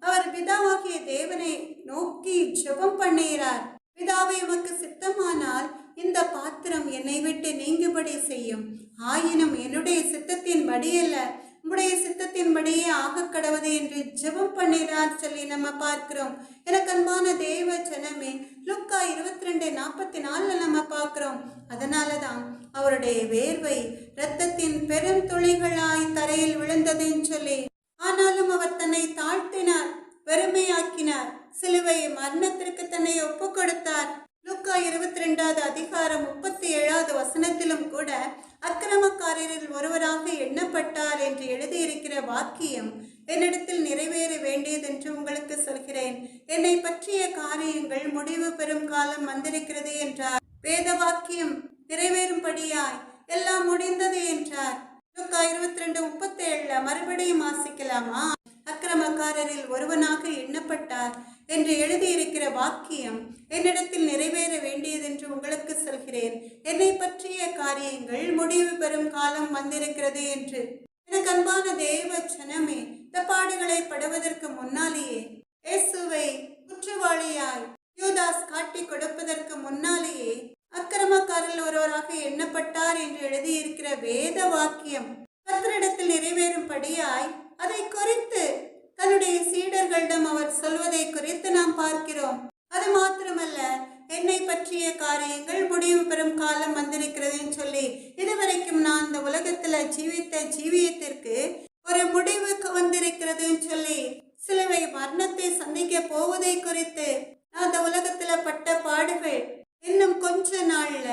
அவர் பிதாவாகிய தேவனை நோக்கி ஜெபம் பண்ணுகிறார். பிதாவை உமக்கு சித்தமானால் இந்த பாத்திரம் என்னை விட்டு நீங்கும்படி செய்யும். ஆயினும் என்னுடைய சித்தத்தின் படியல்ல, உம்முடைய சித்தத்தின்படியே ஆக கடவுது என்று ஜெபம் பண்ணினார் சொல்லி நம்ம பார்க்கிறோம். எனக்கு அன்பான தேவ ஜனமே, லூக்கா 22:44 நம்ம பார்க்கிறோம். அதனாலதான் அவருடைய வேர்வை இரத்தத்தின் பெரும் துளிகளாய் தரையில் விழுந்ததுன்னு சொல்லி, ஆனாலும் அவர் தன்னை தாழ்த்தினார், வெறுமையாக்கினார், சிலுவை மரணத்திற்கு தன்னை ஒப்பு கொடுத்தார். லூக்கா 22:37 கூட அக்கிரமக்காரரில் ஒருவராக எண்ணப்பட்டார் என்று எழுதியிருக்கிற வாக்கியம் என்னிடத்தில் நிறைவேற வேண்டியதென்று உங்களுக்கு சொல்கிறேன். என்னை பற்றிய காரியங்கள் முடிவு பெறும் காலம் வந்திருக்கிறது என்றார். வேத வாக்கியம் நிறைவேறும்படியாய் எல்லாம் முடிந்தது என்றார். லூக்கா 22:37 மறுபடியும் வாசிக்கலாமா? அக்கிரமக்காரரில் ஒருவனாக எண்ணப்பட்டார் என்று எழுதியிருக்கிற வாக்கியம் என்னிடத்தில் நிறைவேற வேண்டியதென்று உங்களுக்கு சொல்கிறேன். என்னை பற்றிய காரியங்கள் முடிவு பெறும் காலம் வந்திருக்கிறது என்று. எனக்கு அன்பான தேவ ஜனமே, இந்த பாடுகளை படுவதற்கு முன்னாலேயே, இயேசுவை குற்றவாளியாய் யூதாஸ் காட்டி கொடுப்பதற்கு முன்னாலேயே அக்கிரமக்காரரில் ஒருவராக எண்ணப்பட்டார் என்று எழுதியிருக்கிற வேத வாக்கியம் கர்த்தரிடத்தில் நிறைவேறும்படியாய் அதை குறித்து தன்னுடைய சீடர்களிடம் அவர் சொல்வதை குறித்து நாம் பார்க்கிறோம். அது மாத்திரமல்ல, என்னை பற்றிய காரியங்கள் முடிவு பெறும் காலம் வந்திருக்கிறதுன்னு சொல்லி, இதுவரைக்கும் நான் இந்த உலகத்துல ஜீவித்த ஜீவியத்திற்கு ஒரு முடிவுக்கு வந்திருக்கிறதுன்னு சொல்லி, சிலுவை மரணத்தை சந்திக்க போவதை குறித்து, நான் இந்த உலகத்துல பட்ட பாடுகள் இன்னும் கொஞ்ச நாள்ல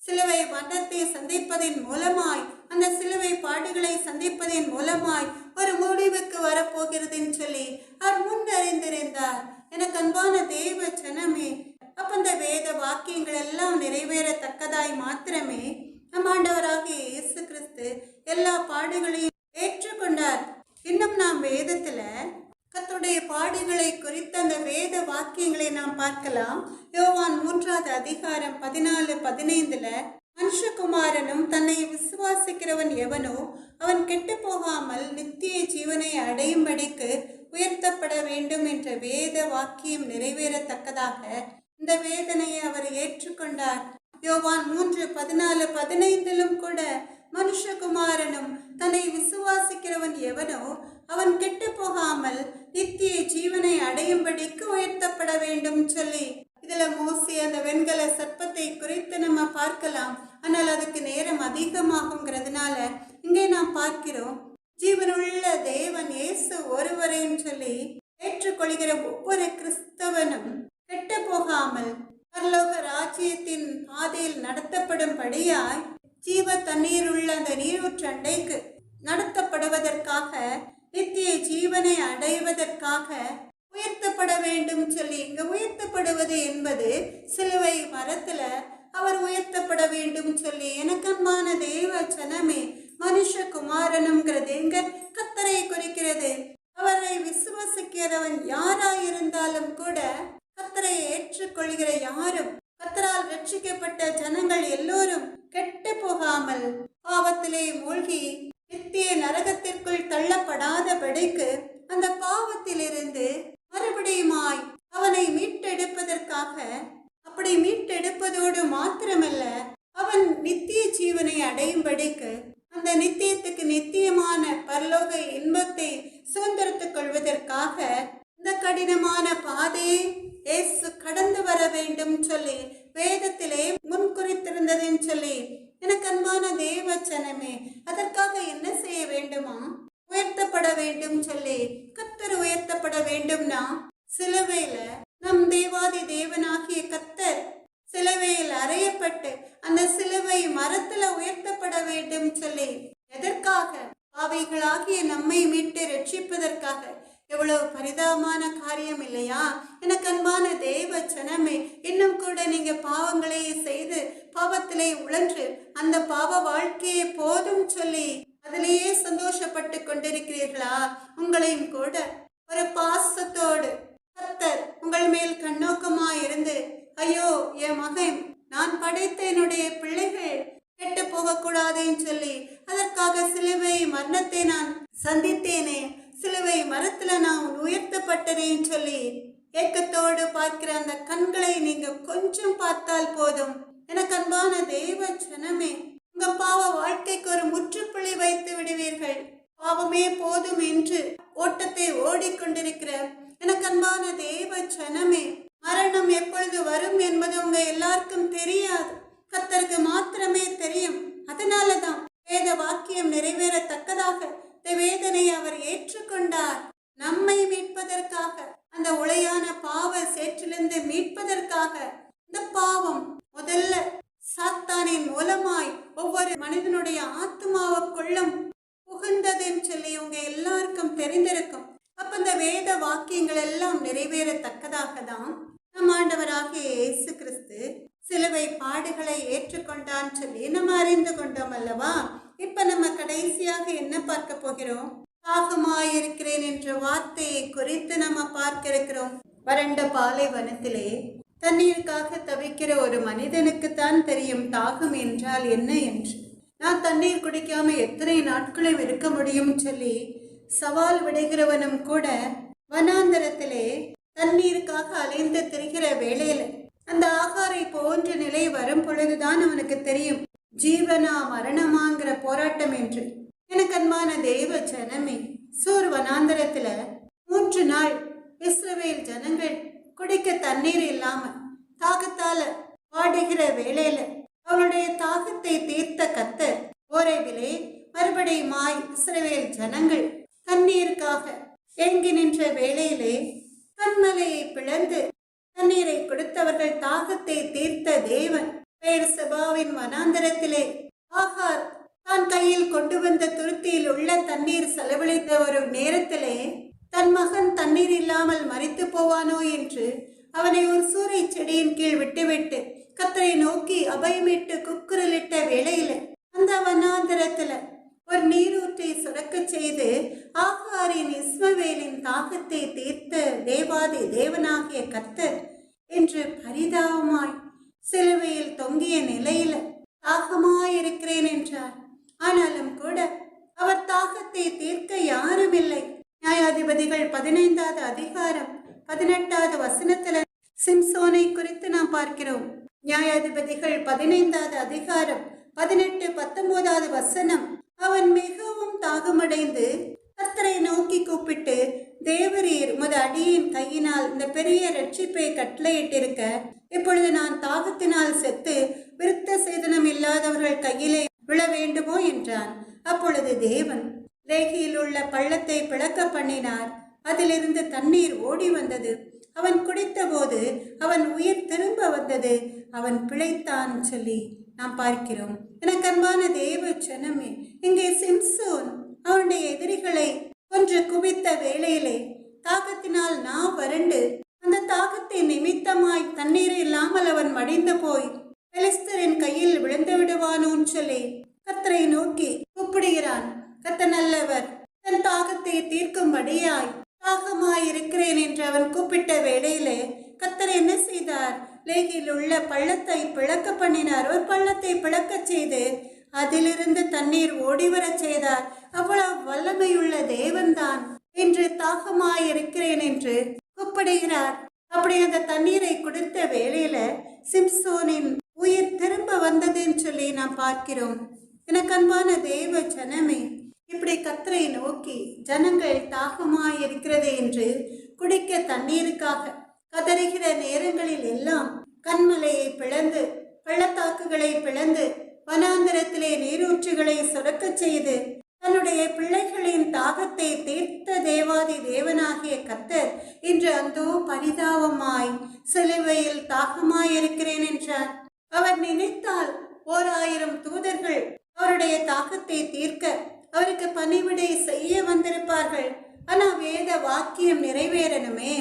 சிலுவை மரணத்தை சந்திப்பதின் மூலமாய், அந்த சிலுவை பாடுகளை சந்திப்பதின் மூலமாய் ஒரு முடிவுக்கு வரப்போகிறதுன்னு சொல்லி அவர் முன்னறிந்திருந்தார். எனக்கு அன்பான தேவ ஜனமே, அப்ப அந்த வேத வாக்கியங்கள் எல்லாம் நிறைவேறத்தக்கதாய் மாத்திரமே நம் ஆண்டவராகிய இயேசு கிறிஸ்து எல்லா பாடுகளையும் ஏற்றுக்கொண்டார். இன்னும் நாம் வேதத்துல கர்த்தருடைய பாடுகளை குறித்த அந்த வேத வாக்கியங்களை நாம் பார்க்கலாம். யோவான் 3:14-15 மனுஷகுமாரனும் தன்னை விசுவாசிக்கிறவன் எவனோ அவன் கெட்டு போகாமல் நித்திய ஜீவனை அடையும்படிக்கு உயர்த்தப்பட வேண்டும் என்ற வேத வாக்கியம் நிறைவேறத்தக்கதாக இந்த வேதனையை அவர் ஏற்றுக்கொண்டார். யோவான் 3:14-15 கூட மனுஷகுமாரனும் தன்னை விசுவாசிக்கிறவன் எவனோ அவன் கெட்டு போகாமல் நித்திய ஜீவனை அடையும்படிக்கு உயர்த்தப்பட வேண்டும் சொல்லி, இதுல மோசே அந்த வெண்கல சர்ப்பத்தை குறித்து நம்ம பார்க்கலாம். ஆனால் அதுக்கு நேரம் அதிகமாகுங்கிறதுனால இங்கே நாம் பார்க்கிறோம், ஜீவனுள்ள தேவன் இயேசு ஒருவரையும் சொல்லி ஏற்றுக்கொள்கிற ஒவ்வொரு கிறிஸ்தவனும் கெட்டு போகாமல் பரலோக ராஜ்யத்தின் பாதையில் நடத்தப்படும்படியாய் ஜீவ தண்ணீர் உள்ள அந்த நீரூற்றண்டைக்கு நடத்தப்படுவதற்காக, நித்திய ஜீவனை அடைவதற்காக உயர்த்தப்பட வேண்டும் சொல்லி, இங்க உயர்த்தப்படுவது என்பது சிலுவை மரத்துல அவர் உயர்த்தப்பட வேண்டும் சொல்லி, எனக்கன்பான தேவ ஜனமே, மனுஷகுமாரனுங்கிறது எங்க கர்த்தரை குறிக்கிறது. அவரை விசுவாசிக்கிறவன் யாராயிருந்தாலும் கூட, கர்த்தரை ஏற்றுக்கொள்கிற யாரும், கர்த்தரால் ரட்சிக்கப்பட்ட ஜனங்கள் எல்லோரும் கெட்டு போகாமல் பாவத்திலே மூழ்கி நித்திய நரகத்திற்குள் தள்ளப்படாதபடிக்கு அந்த பாவத்திலிருந்து மறுபடியுமாய் அவனை மீட்டெடுப்பதற்காக, அப்படி மீட்டெடுப்பதோடு மாத்திரமல்ல, அவன் நித்திய ஜீவனை அடையும்படிக்கு, அந்த நித்தியத்துக்கு நித்தியமான பரலோக இன்பத்தை சுதந்திரத்துக் கொள்வதற்காக இந்த கடினமான பாதையை இயேசு கடந்து வர வேண்டும் சொல்லி வேதத்திலே முன்குறித்திருந்ததுன்னு சொல்லி, எனக்கு அன்பான தேவ ஜனமே, அதற்காக என்ன செய்ய வேண்டுமா? உயர்த்தப்பட வேண்டும் சொல்லி, கர்த்தர் உயர்த்தப்பட வேண்டும்னா சிலுவையில நம் தேவாதி தேவனாகிய கர்த்தர் சிலுவையில் அறையப்பட்டு அந்த சிலுவை மரத்துல உயர்த்தப்பட வேண்டும் சொல்லி, எதற்காக? பாவிகளாகிய நம்மை மீட்டு ரட்சிப்பதற்காக. எவ்வளவு பரிதாபமான காரியம் இல்லையா? எனக்கு அன்பான தேவ ஜனமே, இன்னும் கூட நீங்க பாவங்களையே செய்து பாவத்திலே உழன்று அந்த பாவ வாழ்க்கையை போதும் சொல்லி அதிலேயே சந்தோஷப்பட்டு கொண்டிருக்கிறீர்களா? உங்களையும் கூட ஒரு பாசத்தோடு கர்த்தர் உங்கள் மேல் கண்ணோக்கமா இருந்து, ஐயோ என் மகன், நான் படைத்த என்னுடைய பிள்ளைகள் கெட்டு போகக்கூடாதுன்னு சொல்லி அதற்காக சிலுவை மரணத்தை நான் சந்தித்தேனே, சிலுவை மரத்துல நான் உயர்த்தப்பட்டதேன்னு சொல்லி ஏக்கத்தோடு பார்க்கிற அந்த கண்களை நீங்க கொஞ்சம் பார்த்தால் போதும். எனக்கு அன்பான தேவ ஜனமே, உங்க பாவ வாழ்க்கைக்கு ஒரு முற்றுப்புள்ளி வைத்து விடுவீர்கள். பாவமே போதும் என்று ஓட்டத்தை ஓடிக்கொண்டிருக்கிற எனக்கு அன்பான தேவ ஜனமே, மரணம் எப்பொழுது வரும் என்பது உங்க எல்லாருக்கும் தெரியாது, கர்த்தருக்கு மாத்திரமே தெரியும். அதனாலதான் வேத வாக்கியம் நிறைவேறத்தக்கதாக இந்த வேதனை அவர் ஏற்றுக்கொண்டார். நம்மை மீட்பதற்காக, அந்த உளையான பாவ சேற்றிலிருந்து மீட்பதற்காக. இந்த பாவம் முதல்ல சாத்தானின் மூலமாய் ஒவ்வொரு மனிதனுடைய ஆத்மாவுக்குள்ளும் புகுந்ததுன்னு சொல்லி உங்க எல்லாருக்கும் தெரிந்திருக்கும். அப்ப இந்த வேத வாக்கியங்கள் எல்லாம் நிறைவேறத்தக்கதாக தான் நம் ஆண்டவராகிய இயேசு கிறிஸ்து சிலுவை பாடுகளை ஏற்றுக்கொண்டான்னு சொல்லி நம்ம அறிந்து கொண்டோம் அல்லவா? இப்ப நம்ம கடைசியாக என்ன பார்க்க போகிறோம்? தாகமாயிருக்கிறேன் என்ற வார்த்தையை குறித்து நம்ம பார்க்க இருக்கிறோம். வறண்ட பாலைவனத்திலே தண்ணீருக்காக தவிக்கிற ஒரு மனிதனுக்குத்தான் தெரியும் தாகம் என்றால் என்ன என்று. நான் தண்ணீர் குடிக்காம எத்தனை நாட்களும் இருக்க முடியும் சொல்லி சவால் விடுகிறவனும் கூட வனாந்தரத்திலே தண்ணீருக்காக அலைந்து திரிகிற வேளையில அந்த ஆகாரை போன்ற நிலை வரும் பொழுதுதான் அவனுக்கு தெரியும் ஜீவனா மரணமாங்கிற போராட்டம் என்று. எனக்கு அன்பான தெய்வ ஜனமே, சூர் வனாந்தரத்துல 3 நாள் இஸ்ரவேல் ஜனங்கள் குடிக்க தண்ணீர் இல்லாம தாகத்தால வாடுகிற வேளையில அவருடைய தாகத்தை தீர்த்த கர்த்தர் ஓரேவிலே மறுபடியுமாய் இஸ்ரவேல் ஜனங்கள் தண்ணீருக்காக ஏங்கி நின்ற வேளையிலே கண்மலையை பிளந்து தண்ணீரை கொடுத்தவர்கள் தாகத்தை தீர்த்த தேவன் பெயர்செபாவின் வனாந்தரத்திலே ஆகார் தான் கையில் கொண்டு வந்த துருத்தியில் உள்ள தண்ணீர் செலவழித்த ஒரு நேரத்திலே தன் மகன் தண்ணீர் இல்லாமல் மரித்து போவானோ என்று அவனை ஒரு சூறை செடியின் கீழ் விட்டுவிட்டு கர்த்தரை நோக்கி அபயமிட்டு குக்குரலிட்ட வேளையில அந்த வனாந்தரத்துல ஒரு நீரூற்றை சுரக்க செய்து ஆகாரின் இஸ்மவேலின் தாகத்தை தீர்த்த தேவாதி தேவனாகிய கர்த்தர் என்று பரிதாபமாய் சிலுவையில் தொங்கிய நிலையில தாகமாயிருக்கிறேன் என்றார். ஆனாலும் கூட அவர் தாகத்தை தீர்க்க யாரும் இல்லை. நியாயாதிபதிகள் 15வது அதிகாரம் 18வது வசனத்துல சிம்சோனை குறித்து நாம் பார்க்கிறோம். நியாயாதிபதிகள் 15வது அதிகாரம் 18-19வது வசனம். அவன் மிகவும் தாகமடைந்து கர்த்தரை நோக்கி கூப்பிட்டு, தேவரீர் உமது அடியின் கையினால் இந்த பெரிய ரட்சிப்பை கட்டளையிட்டிருக்க இப்பொழுது நான் தாகத்தினால் செத்து விருத்த சேதனம் இல்லாதவர்கள் கையிலே விழ வேண்டுமோ என்றான். அப்பொழுது தேவன் லேகியில் உள்ள பள்ளத்தை பிளக்க பண்ணினார். அதிலிருந்து தண்ணீர் ஓடி வந்தது. அவன் குடித்த போது அவன் உயிர் திரும்ப வந்தது, அவன் பிழைத்தான் சொல்லி நாம் பார்க்கிறோம். எனக்கு அன்பான தேவ ஜனமே, இங்கே சிம்சோன் அவனுடைய எதிரிகளை கொன்று குவித்த வேளையிலே தாகத்தினால் நான் வறண்டு அந்த தாகத்தை நிமித்தமாய் தண்ணீர் இல்லாமல் அவன் மடிந்து போய் பெலிஸ்தரின் கையில் விழுந்து விடுவானோன்னு சொல்லி கர்த்தரை நோக்கி கூப்பிடுகிறான். கர்த்தர் நல்லவர், தன் தாகத்தை தீர்க்கும்படியாய் தாகமாயிருக்கிறேன் என்று அவன் கூப்பிட்ட வேளையிலே கர்த்தர் என்ன செய்தார்? லேகியில் உள்ள பள்ளத்தை பிளக்க பண்ணினார். ஒரு பள்ளத்தை பிளக்க செய்து அதிலிருந்து தண்ணீர் ஓடிவரச் செய்தார். அவ்வளவு வல்லமையுள்ள தேவன்தான் இன்று தாகமாயிருக்கிறேன் என்று கூப்பிடுகிறார். அப்படி அந்த தண்ணீரை கொடுத்த வேளையில சிம்சோனின் உயிர் திரும்ப வந்ததுன்னு சொல்லி நாம் பார்க்கிறோம். எனக்கு அன்பான தேவ ஜனமே, இப்படி கர்த்தரை நோக்கி ஜனங்கள் தாகமாயிருக்கிறது என்று குடிக்க தண்ணீருக்காக கதறுகிற நேரங்களில் எல்லாம் கண்மலையை பிளந்து பள்ளத்தாக்குகளை பிளந்து வனாந்தரத்திலே நீரூற்றுகளை சுரக்க செய்து தன்னுடைய பிள்ளைகளின் தாகத்தை தீர்த்த தேவாதி தேவனாகிய கர்த்தர் இன்று அந்தோ பரிதாபமாய் சிலுவையில் தாகமாயிருக்கிறேன் என்றார். அவர் நினைத்தால் 1000 தூதர்கள் அவருடைய தாகத்தை தீர்க்க அவருக்கு பணிவிடை செய்ய வந்திருப்பார்கள். ஆனா வேத வாக்கியம் நிறைவேறணுமே.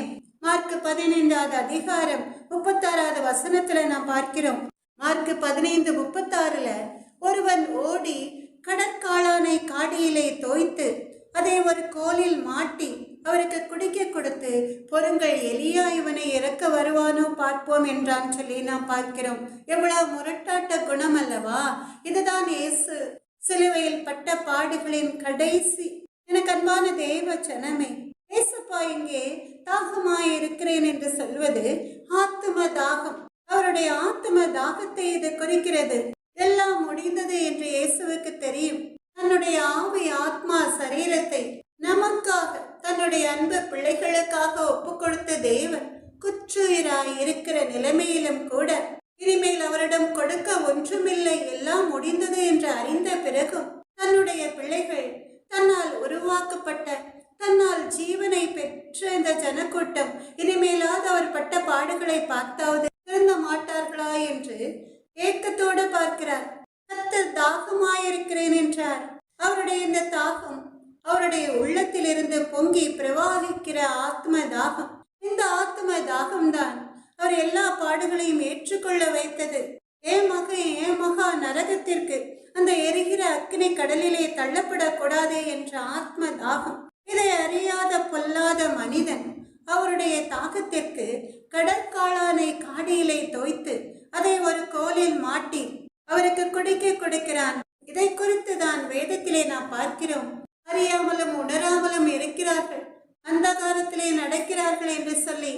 மார்க் 15வது அதிகாரம் 36வது வசனத்துல நாம் பார்க்கிறோம். மார்க் 15:36 ஒருவன் ஓடி கடற்காளானை காடியிலே தோய்த்து அதை ஒரு கோலில் மாட்டி அவருக்கு குடிக்க கொடுத்து, பொருங்கள், எலியா இவனை இறக்க வருவானோ பார்ப்போம் என்றான் சொல்லி நாம் பார்க்கிறோம். எவ்வளவு முரட்டாட்ட குணம் அல்லவா! இதுதான் இயேசு சிலுவையில் பட்ட பாடுகளின் கடைசி. எனக்கு அன்பான தேவ ஜனமே, இயேசுப்பா இங்கே தாகமாய் இருக்கிறேன் என்று சொல்வது ஆத்தும தாகம். அவருடைய ஆத்தும தாகத்தை இது குறிக்கிறது. எல்லாம் முடிந்தது என்று இயேசுவுக்கு தெரியும். தன்னுடைய ஆவி, ஆத்மா, சரீரத்தை நமக்காக, தன்னுடைய அன்பு பிள்ளைகளுக்காக ஒப்பு கொடுத்த தேவன் குற்றுயிராய் இருக்கிற நிலைமையிலும் கூட இனிமேல் அவரிடம் கொடுக்க ஒன்றுமில்லை, எல்லாம் முடிந்தது என்று அறிந்த பிறகும் தன்னுடைய பிள்ளைகள், தன்னால் உருவாக்கப்பட்ட, தன்னால் ஜீவனை பெற்ற இந்த ஜனக்கூட்டம் இனிமேலாவது அவர் பட்ட பாடுகளை பார்த்தாவது திருந்த மாட்டார்களா என்று ஏக்கத்தோடு பார்க்கிறார். கர்த்தர் தாகமாயிருக்கிறேன் என்றார். அவருடைய இந்த தாகம் அவருடைய உள்ளத்திலிருந்து பொங்கி பிரவாகிக்கிற ஆத்ம தாகம். இந்த ஆத்ம தாகம்தான் அவர் எல்லா பாடுகளையும் ஏற்றுக்கொள்ள வைத்தது. ஏமகா நரகத்திற்கு, அந்த எரிகிற அக்கினி கடலிலே தள்ளப்படக்கூடாதே என்ற ஆத்ம தாகம். இதை அறியாத பொல்லாத மனிதன் அவருடைய தாகத்திற்கு கடற்காளானை காடியிலே தோய்த்து அதை ஒரு கோலில் மாட்டி அவருக்கு குடிக்க கொடுக்கிறான். இதை குறித்து தான் வேதத்திலே நாம் பார்க்கிறோம். அறியாமலும் உணராமலும் இருக்கிறார்கள், அந்தகாரத்திலே நடக்கிறார்கள் என்று சொல்லி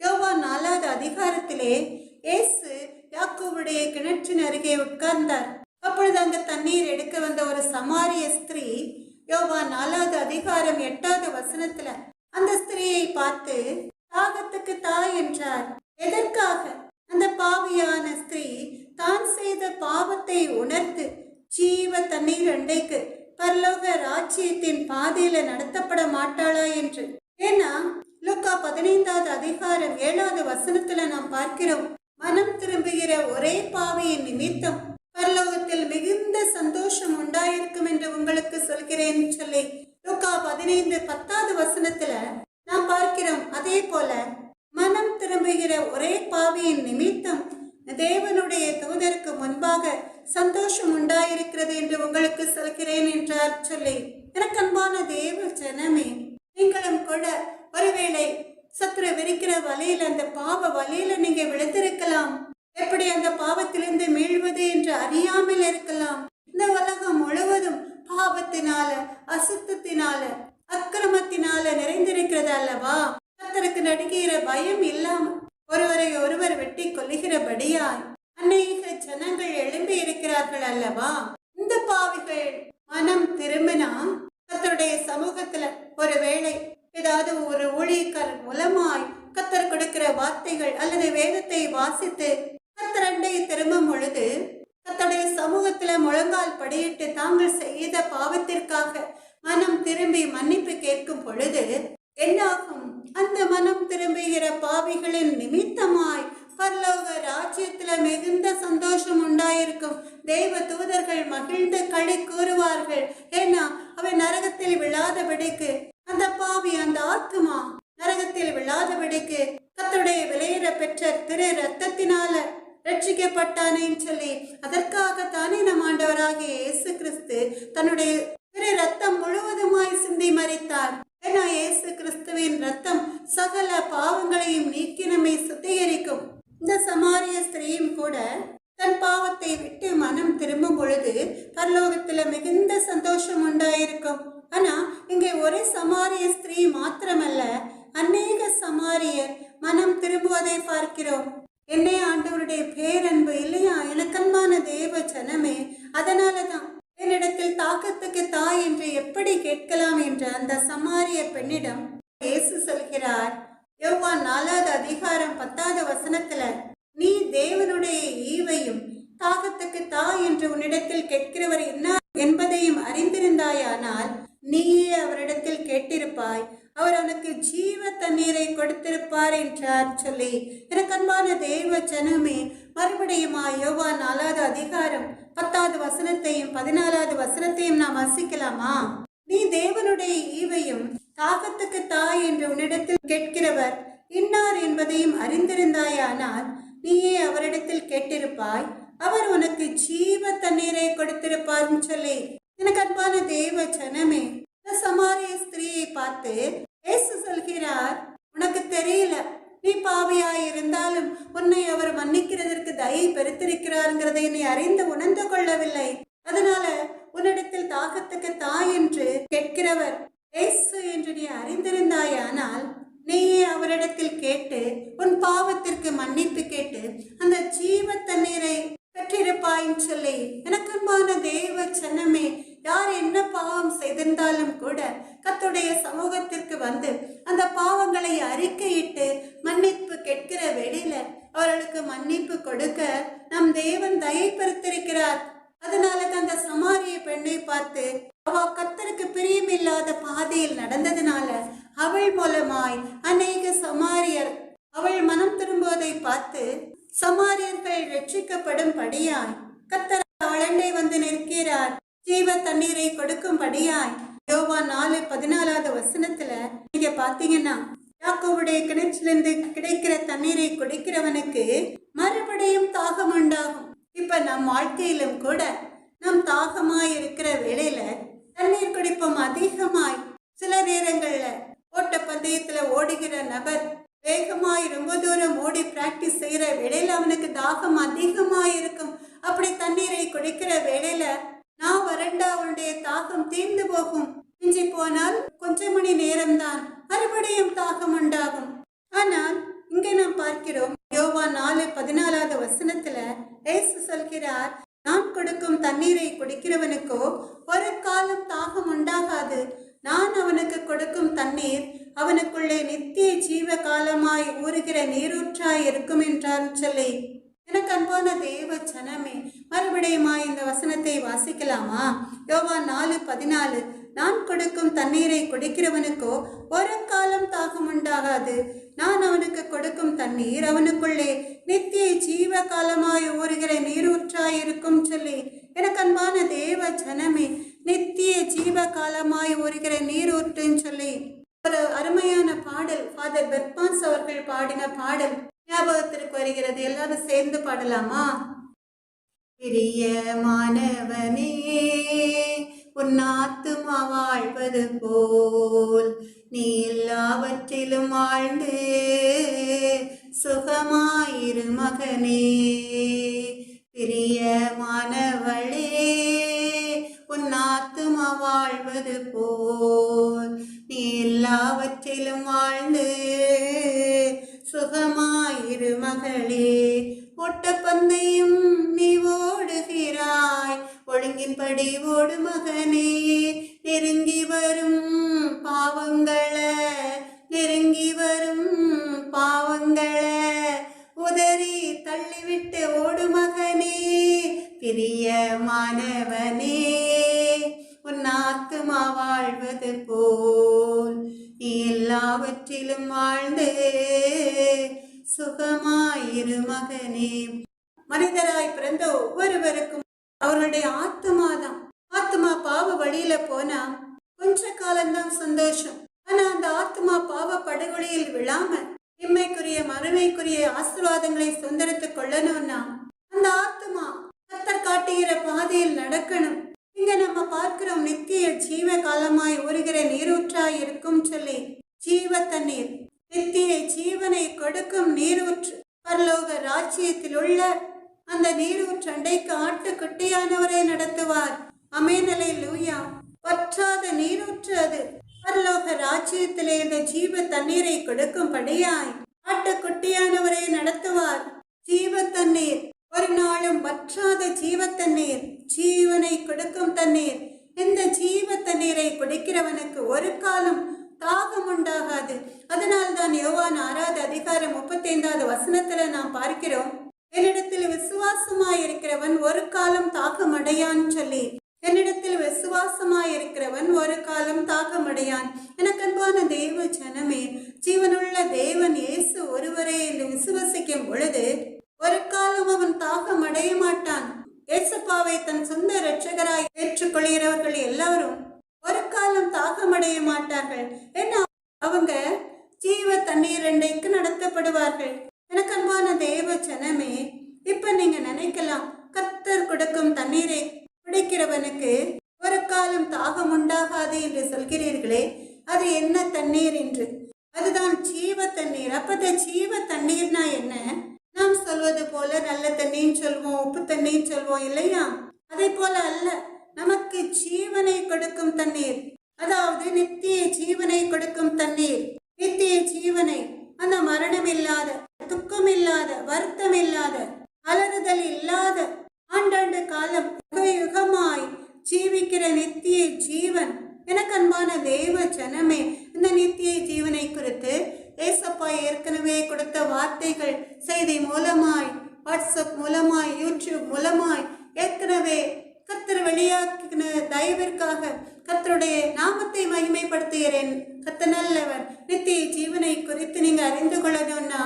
யோவான் 4வது அதிகாரத்திலே இயேசு யாக்கோபுடைய கிணற்றின் அருகே உட்கார்ந்தார். அப்பொழுது அங்கு தண்ணீர் எடுக்க வந்த ஒரு சமாரிய ஸ்திரீ, யோவான் 4வது அதிகாரம் 8வது வசனத்துல அந்த ஸ்திரீயை பார்த்து தாகத்துக்கு தாய் என்றார். எதற்காக? அந்த பாவியான ஸ்திரீ தான் செய்த பாவத்தை உணர்ந்து ஜீவ தண்ணீர் அண்டைக்கு பரலோக ராஜ்யத்தின் பாதையில நடத்தப்பட மாட்டாளா என்று. ஏன்னா லூக்கா 15வது அதிகாரம் 7வது வசனத்துல நாம் பார்க்கிறோம், மனம் திரும்புகிற ஒரே பாவியின் நிமித்தம் பரலோகத்தில் மிகுந்த சந்தோஷம் உண்டாயிருக்கும் என்று உங்களுக்கு சொல்கிறேன் சொல்லி லூக்கா 15:10வது வசனத்துல நாம் பார்க்கிறோம். அதே போல மனம் திரும்புகிற ஒரே பாவியின் நிமித்தம் தேவனுடைய தூதருக்கு முன்பாக சந்தோஷம் உண்டாயிருக்கிறது என்று உங்களுக்கு சொல்கிறேன் என்றார் சொல்லி. எனக்கு அன்பான தேவ ஜனமே, நீங்களும் கூட ஒருவேளை சத்துரு விரிக்கிற வலையில, அந்த பாவ வலையில நீங்க விழுந்திருக்கலாம். எப்படி அந்த பாவத்திலிருந்து மீள்வது என்று அறியாமல் இருக்கலாம். இந்த உலகம் முழுவதும் பாவத்தினால, அசுத்தத்தினால, அக்கிரமத்தினால நிறைந்திருக்கிறது அல்லவா? கர்த்தருக்கு நடுகிற பயம் இல்லாமல் ஒருவரை ஒருவர் வெட்டி கொல்லுகிறபடியாய் அநேக ஜனங்கள் எழும்பி இருக்கிறார்கள் அல்லவா? இந்த பாவிகள் மனம் திரும்பினா கர்த்தருடைய சமூகத்துல ஒருவேளை ஏதாவது ஒரு ஊழியக்காரர் மூலமாய் கர்த்தர் கொடுக்கிற வார்த்தைகள் அல்லது வேதத்தை வாசித்து கர்த்தரண்டை திரும்பும் பொழுது, கர்த்தருடைய சமூகத்துல முழங்கால் படியிட்டு தாங்கள் செய்த பாவத்திற்காக மனம் திரும்பி மன்னிப்பு கேட்கும் பொழுது என்னாகும்? அந்த மனம் திரும்புகிற பாவிகளின் நிமித்தமாய் பரலோக ராஜ்யத்துல மிகுந்த சந்தோஷம் உண்டாயிருக்கும். தெய்வ தூதர்கள் மகிழ்ந்து களி கூறுவார்கள். ஏன்னா அவன் நரகத்தில் விழாதபடிக்கு, அந்த பாவி, அந்த ஆத்மா நரகத்தில் விழாதபடிக்கு கர்த்தருடைய விலையிற பெற்ற திரு ரத்தத்தினால ரட்சிக்கப்பட்டானேன்னு சொல்லி, அதற்காகத்தானே நம் ஆண்டவராகிய இயேசு கிறிஸ்து தன்னுடைய திரு ரத்தம் முழுவதுமாய் சிந்தி மரித்தார். ஏன்னா இயேசு கிறிஸ்துவின் ரத்தம் சகல பாவங்களையும் நீக்கி நம்மை சுத்திகரிக்கும். இந்த சமாரிய ஸ்திரீயும் கூட தன் பாவத்தை விட்டு மனம் திரும்பும் பொழுது பரலோகத்துல மிகுந்த சந்தோஷம் உண்டாயிருக்கும். ஆனா இங்கே ஒரே சமாரிய ஸ்திரீ மாத்திரமல்ல, அநேக சமாரியர் மனம் திரும்புவதை பார்க்கிறோம். என்னே ஆண்டவருடைய பேரன்பு இல்லையா? எனக்கன்பான தேவ ஜனமே, அதனாலதான் என்னிடத்தில் தாகத்துக்கு தாய் என்று எப்படி கேட்கலாம் என்ற அந்த சமாரிய பெண்ணிடம் இயேசு சொல்கிறார். யோவான் 4வது அதிகாரம் 10வது வசனத்துல, நீ தேவனுடைய ஈவையும் தாகத்துக்கு தாய் என்று உன்னிடத்தில் கேட்கிறவர் என்ன என்பதையும் அறிந்திருந்தாயானால் நீயே அவரிடத்தில் கேட்டிருப்பாய், அவர் உனக்கு ஜீவ தண்ணீரை கொடுத்திருப்பார் என்றார் சொல்லி. எனக்கு அன்பான தேவ ஜனமே, மறுபடியுமா யோவான் 4வது அதிகாரம் 10வது வசனத்தையும் 14வது வசனத்தையும் நாம் வாசிக்கலாமா? நீ தேவனுடைய ஈவையும் தாகத்துக்கு தாய் என்று உன்னிடத்தில் கேட்கிறவர் இன்னார் என்பதையும் அறிந்திருந்தாயானால் நீயே அவரிடத்தில் கேட்டிருப்பாய், அவர் உனக்கு ஜீவ தண்ணீரை கொடுத்திருப்பார்னு சொல்லி. எனக்கு அன்பான தேவ ஜனமே, சமாரிய ஸ்திரீயை பார்த்து இயேசு சொல்கிறார், உனக்கு தெரியல, நீ பாவியாய் இருந்தாலும் உன்னை அவர் மன்னிக்கிறதற்கு தயை பெருத்திருக்கிறார்ங்கிறதை நீ அறிந்து உணர்ந்து கொள்ளவில்லை. அதனால உன்னிடத்தில் தாகத்துக்கு தாய் என்று கேட்கிறவர் இயேசு என்று நீ அறிந்திருந்தாயானால் நீயே அவரிடத்தில் கேட்டு உன் பாவத்திற்கு மன்னிப்பு கேட்டு அந்த ஜீவ தண்ணீரை பெற்றிருப்பாயின்னு சொல்லி, எனக்கு அன்பான தேவ சனமே, யார் என்ன பாவம் செய்திருந்தாலும் கூட கர்த்தருடைய சமூகத்திற்கு வந்து அந்த பாவங்களை அறிக்கையிட்டு மன்னிப்பு கேட்கிற வேளையில அவர்களுக்கு மன்னிப்பு கொடுக்க நம் தேவன் தயை பெருத்திருக்கிறார். அதனால அந்த சமாரிய பெண்ணை பார்த்து அவ கர்த்தருக்கு பிரியமில்லாத பாதையில் நடந்ததுனால அவள் மூலமாய் அநேக சமாரியர் அவள் மனம் திரும்புவதை பார்த்து சமாரியர்கள் ரட்சிக்கப்படும்படியாய் கர்த்தர் அவளண்டை வந்து நிற்கிறார். ஜீவ தண்ணீரை கொடுக்கும்படியாய் யோவான் 4:14 நீங்க பாத்தீங்கன்னா, யாக்கோபுடைய கிணற்றிலிருந்து கிடைக்கிற தண்ணீரை குடிக்கிறவனுக்கு மறுபடியும் தாகம் உண்டாகும். இப்ப நம் வாழ்க்கையிலும் கூட நம் தாகமாய் இருக்கிற வேளையில தண்ணீர் குடிப்போம் அதிகமாய். சில நேரங்கள்ல ஓட்ட பந்தயத்துல ஓடுகிற நபர் வேகமாய் ரொம்ப தூரம் ஓடி பிராக்டிஸ் செய்யற வேளையில அவனுக்கு தாகம் அதிகமாய் இருக்கும். அப்படி தண்ணீரை குடிக்கிற வேளையில நான் வறண்டா அவனுடைய தாகம் தீர்ந்து போகும். மிஞ்சி போனால் கொஞ்சம் மணி நேரம்தான், மறுபடியும் தாகம் உண்டாகும். ஆனால் இங்க நாம் பார்க்கிறோம், யோவான் 4:14 இயேசு சொல்கிறார், நான் கொடுக்கும் தண்ணீரை குடிக்கிறவனுக்கோ ஒரு காலம் தாகம் உண்டாகாது. நான் அவனுக்கு கொடுக்கும் தண்ணீர் அவனுக்குள்ளே நித்திய ஜீவ காலமாய் ஊறுகிற நீரூற்றாய் இருக்கும் என்றார் சொல்லி. எனக்கு அன்பான தேவ ஜனமே, மறுபடியுமா இந்த வசனத்தை வாசிக்கலாமா? யோவான் 4:14 நான் கொடுக்கும் தண்ணீரை குடிக்கிறவனுக்கோ ஒரு காலம் தாகம் உண்டாகாது. நான் அவனுக்கு கொடுக்கும் தண்ணீர் அவனுக்குள்ளே நித்திய ஜீவ காலமாய் ஊறுகிற நீரூற்றாய் இருக்கும் சொல்லி. எனக்கு அன்பான தேவ ஜனமே, நித்திய ஜீவ காலமாய் ஊறுகிற நீரூற்றுன்னு சொல்லி ஒரு அருமையான பாடல் ஃபாதர் பெர்பான்ஸ் அவர்கள் பாடின பாடல் ஞாபகத்திற்கு வருகிறது. எல்லாரும் சேர்ந்து பாடலாமா? பிரியமானவனே, உன் ஆத்துமா வாழ்வது போல் நீ எல்லாவற்றிலும் வாழ்ந்து சுகமாயிரு மகனே. பிரியமானவளே, உன் ஆத்துமா வாழ்வது போல் நீ எல்லாவற்றிலும் வாழ்ந்து சுகமாயிரு மகளே. ஓட்டப்பந்தயம் நீ ஓடுகிறாய், ஒழுங்கின்படி ஓடு மகனே. நெருங்கி வரும் பாவங்களை உதறி தள்ளிவிட்டு ஓடு மகனே. பிரியமானவனே, உன் ஆத்துமா வாழ்வது போல் நீ எல்லாவற்றிலும் வாழ்ந்து சுகமாயிரு மகனே. மனிதராய் பிறந்த ஒவ்வொருவருக்கும் அவர்களுடைய ஆத்மாதான். ஆத்மா பாவ வழியில போனா கொஞ்ச காலம்தான் சந்தோஷம். ஆனா அந்த ஆத்மா பாவ படுகொலியில் விழாம இம்மைக்குரிய மறுமைக்குரிய ஆசீர்வாதங்களை சுதந்திரத்துக் கொள்ளணும்னா அந்த ஆத்மா கர்த்தர் காட்டுகிற பாதையில் நடக்கணும். இங்க நம்ம பார்க்கிறோம், நித்திய ஜீவ காலமாய் ஊறுகிற நீரூற்றாய் இருக்கும் சொல்லி. ஜீவ தண்ணீர், நித்திய ஜீவனை கொடுக்கும் நீரூற்று, பரலோக ராஜ்யத்தில் உள்ள அந்த நீரூற்று அண்டைக்கு ஆட்டுக்குட்டியானவரை நடத்துவார். ஆமென், அல்லேலூயா. வற்றாத நீரூற்று அது. பரலோக ராஜ்யத்திலே இந்த ஜீவ தண்ணீரை கொடுக்கும்படியாய் ஆட்டுக்குட்டியானவரை நடத்துவார். ஜீவ தண்ணீர், ஒரு நாளும் வற்றாத ஜீவ தண்ணீர், ஜீவனை கொடுக்கும் தண்ணீர். இந்த ஜீவ தண்ணீரை குடிக்கிறவனுக்கு ஒரு காலம் தாகம் உண்டாகாது. அதனால்தான் யோவான் 6:35 நாம் பார்க்கிறோம், என்னிடத்தில் விசுவாசமாயிருக்கிறவன் ஒரு காலம் தாகம் அடையான்னு சொல்லி. என்னிடத்தில் விசுவாசமாயிருக்கிறவன் ஒரு காலம் தாகமடையான். எனக்கு அன்பான தேவ ஜனமே, ஜீவனுள்ள தேவன் இயேசு ஒருவரே என்று விசுவசிக்கும் பொழுது ஒரு காலம் அவன் தாகம் அடைய மாட்டான். இயேசுப்பாவை தன் சொந்த இரட்சகராய் ஏற்றுக்கொள்கிறவர்கள் எல்லாரும் ஒரு காலம் தாகமடைய மாட்டார்கள். ஏன்னா அவங்க ஜீவ தண்ணீர் அண்டைக்கு நடத்தப்படுவார்கள். எனக்கு அன்பான தேவ ஜனமே, இப்ப நீங்க நினைக்கலாம், கர்த்தர் கொடுக்கும் தண்ணீரை குடிக்கிறவனுக்கு ஒரு காலம் தாகம் உண்டாகாது என்று சொல்கிறீர்களே, அது என்ன தண்ணீர் என்று. தண்ணீர்னு சொல்வோம், உப்பு தண்ணீர் சொல்வோம் இல்லையா? அதே போல அல்ல, நமக்கு ஜீவனை கொடுக்கும் தண்ணீர், அதாவது நித்திய ஜீவனை கொடுக்கும் தண்ணீர், நித்திய ஜீவனை, அந்த மரணம் இல்லாத, துக்கம் இல்லாத, வருத்தம் இல்லாத, அலறுதல் இல்லாத, ஆண்டாண்டு காலம் யுக யுகமாய் ஜீவிக்கிற நித்திய ஜீவன். எனக்கு அன்பான தேவ ஜனமே, இந்த நித்திய ஜீவனை குறித்து ஏசப்பா ஏற்கனவே கொடுத்த வார்த்தைகள் செய்தி மூலமாய், வாட்ஸ்அப் மூலமாய், யூடியூப் மூலமாய் ஏற்கனவே கர்த்தர் வெளியாக்கின தயவிற்காக கர்த்தருடைய நாமத்தை மகிமைப்படுத்துகிறேன். கர்த்தர் நல்லவர். நித்திய ஜீவனை குறித்து நீங்க அறிந்து கொள்ளணும்னா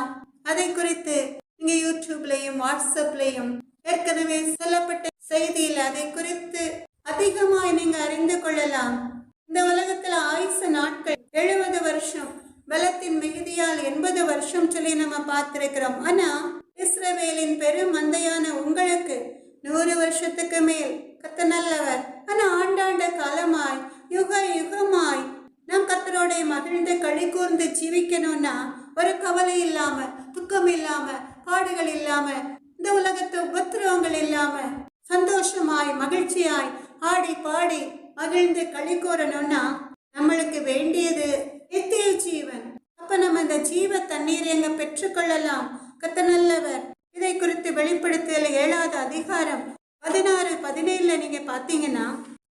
அதை குறித்து நீங்க யூடியூப்லையும் வாட்ஸ்அப்லையும் ஏற்கனவே சொல்லப்பட்ட செய்தியில் அதை குறித்து அதிகமாய் நீங்க அறிந்து கொள்ளலாம். இந்த உலகத்துல ஆயுசு நாட்கள் 70 வருஷம், பலத்தின் மிகுதியால் 80 வருஷம் சொல்லி நம்ம பார்த்திருக்கிறோம். ஆனா இஸ்ரவேலின் பெரும் மந்தையான உங்களுக்கு 100 வருஷத்துக்கு மேல். கர்த்தர் நல்லவர். ஆனா ஆண்டாண்ட காலமாய், யுக யுகமாய் நாம் கர்த்தரோட மகிழ்ந்து களி கூர்ந்து ஜீவிக்கணும்னா ஒரு கவலை இல்லாம, துக்கம் இல்லாம, பாடுகள் இல்லாம, இந்த உலகத்து உபத்திரவங்கள் இல்லாம சந்தோஷமாய் மகிழ்ச்சியாய் ஆடி பாடி மகிழ்ந்து களி கூறணும்னா நம்மளுக்கு வேண்டியது நித்திய ஜீவன். அப்ப நம்ம இந்த ஜீவ தண்ணீரை எங்க பெற்றுக்கொள்ளலாம். கர்த்தர் நல்லவர். இதை குறித்து வெளிப்படுத்தல் 7வது அதிகாரம் 16-17 நீங்க பாத்தீங்கன்னா,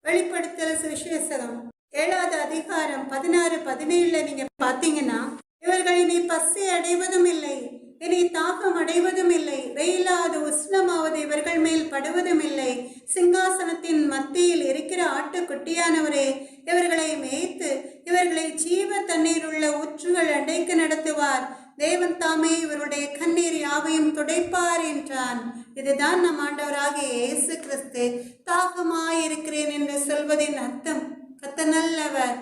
வெளிப்படுத்தல் சுவிசேஷம் 7வது அதிகாரம் 16-17 நீங்க பாத்தீங்கன்னா, இவர்கள் இனி பசி அடைவதும் இல்லை, இனி தாகம் அடைவதும் இல்லை, வெயிலாவது உஷ்ணமாவது இவர்கள் மேல் படுவதும் இல்லை. சிங்காசனத்தின் மத்தியில் இருக்கிற ஆட்டுக்குட்டியானவரே இவர்களை மேய்த்து இவர்களை ஜீவ தண்ணீர் உள்ள ஊற்றுகள் அடைக்க நடத்துவார். தேவன் தாமே இவருடைய கண்ணீர் யாவையும் துடைப்பார் என்றான். இதுதான் நம் ஆண்டவராகிய இயேசு கிறிஸ்து தாகமாயிருக்கிறேன் என்று சொல்வதின் அர்த்தம். கர்த்தர் நல்லவர்.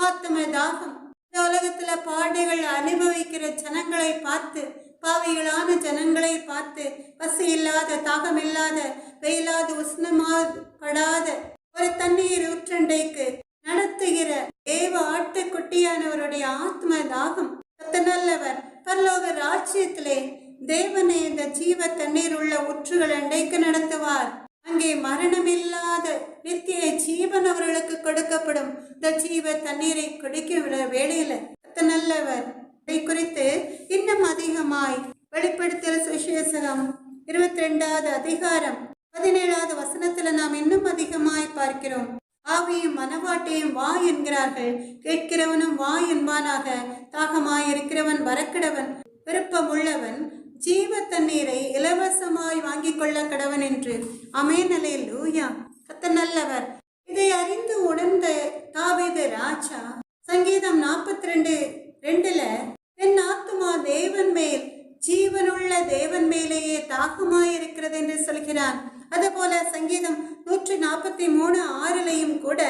ஆத்ம தாகம். இந்த உலகத்துல பாடுகள் அனுபவிக்கிற ஜனங்களை பார்த்து, பாவிகளான ஜனங்களை பார்த்து, பசி இல்லாத, தாகம் இல்லாத, வெயிலாத, உஷ்ணமாப்படாத ஒரு தண்ணீர் ஊற்றண்டைக்கு நடத்துகிற தேவ ஆட்டுக்குட்டியானவருடைய ஆத்ம தாகம். கர்த்தர் நல்லவர். பரலோக ராஜ்யத்திலே தேவனே இந்த ஜீவ தண்ணீர் உள்ள ஊற்றுகள் அண்டைக்கு நடத்துவார். அங்கே மரணமில்லாத நித்திய ஜீவன் அவர்களுக்கு கொடுக்கப்படும். இந்த ஜீவ தண்ணீரை குடிக்கிற வேளையில கர்த்தர் நல்லவர். இதை குறித்து இன்னும் அதிகமாய் வெளிப்படுத்தல் சுவிசேஷம் 22வது அதிகாரம் 17வது வசனத்துல நாம் இன்னும் அதிகமாய் பார்க்கிறோம். ஆவியும் மனவாட்டையும் வா என்கிறார்கள், கேட்கிறவனும் வா என்பானாக. தாகமாயிருக்கிறவன் வரக்கடவன், விருப்பம் உள்ளவன் ஜீவ தண்ணீரை இலவசமாய் வாங்கிக் கொள்ள கடவன் என்று. ஆமென். அல்லேலூயா. கர்த்தர் நல்லவர். இதை அறிந்து உணர்ந்த தாவீது ராஜா சங்கீதம் 42:2 என் ஆத்துமா தேவன் மேல், ஜீவனுள்ள தேவன் மேலேயே தாகமாயிருக்கிறது என்று சொல்கிறான். அதுபோல சங்கீதம் 143:6 கூட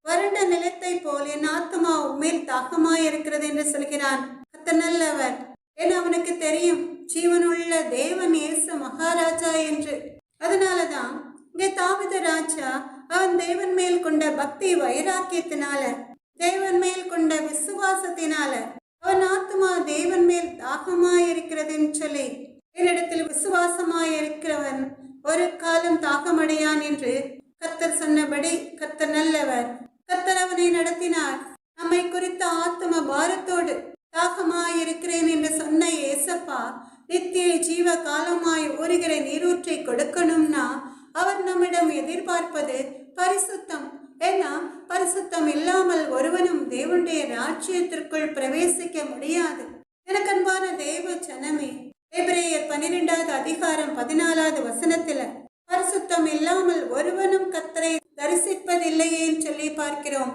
வறண்ட நிலத்தை போல் என் ஆத்மா உண்மையில் தாகமாயிருக்கிறது என்று சொல்கிறான். கர்த்தர் நல்லவர். ஏன்னா அவனுக்கு தெரியும் ஜீவனுள்ள தேவன் இயேசு மகாராஜா என்று. அதனாலதான் இங்கே தாவீது ராஜா அவன் தேவன் மேல் கொண்ட பக்தி வைராக்கியத்தினால, தேவன் மேல் கொண்ட விசுவாசத்தினால அவன் ஆத்மா தேவன் மேல் தாகமாயிருக்கிறதுன்னு சொல்லி, என்னிடத்தில் விசுவாசமாயிருக்கிறவன் ஒரு காலம் தாகமடையான் என்று கர்த்தர் சொன்னபடி கர்த்தர் நல்லவர். கர்த்தர் அவனை நடத்தினார். நம்மை குறித்த ஆத்ம பாரத்தோடு தாகமாயிருக்கிறேன் என்று சொன்ன ஏசப்பா நித்திய ஜீவ காலமாய் ஊறுகிற நீரூற்றை கொடுக்கணும்னா அவர் நம்மிடம் எதிர்பார்ப்பது பரிசுத்தம். ஏன்னா பரிசுத்தம் இல்லாமல் ஒருவனும் தேவனுடைய ராஜ்யத்திற்குள் பிரவேசிக்க முடியாது. எனக்கு அன்பான தேவ ஜனமே, எபிரேயர் 12வது அதிகாரம் 14வது வசனத்துல பரிசுத்தம் இல்லாமல் ஒருவனும் கர்த்தரை தரிசிப்பதில்லையே சொல்லி பார்க்கிறோம்.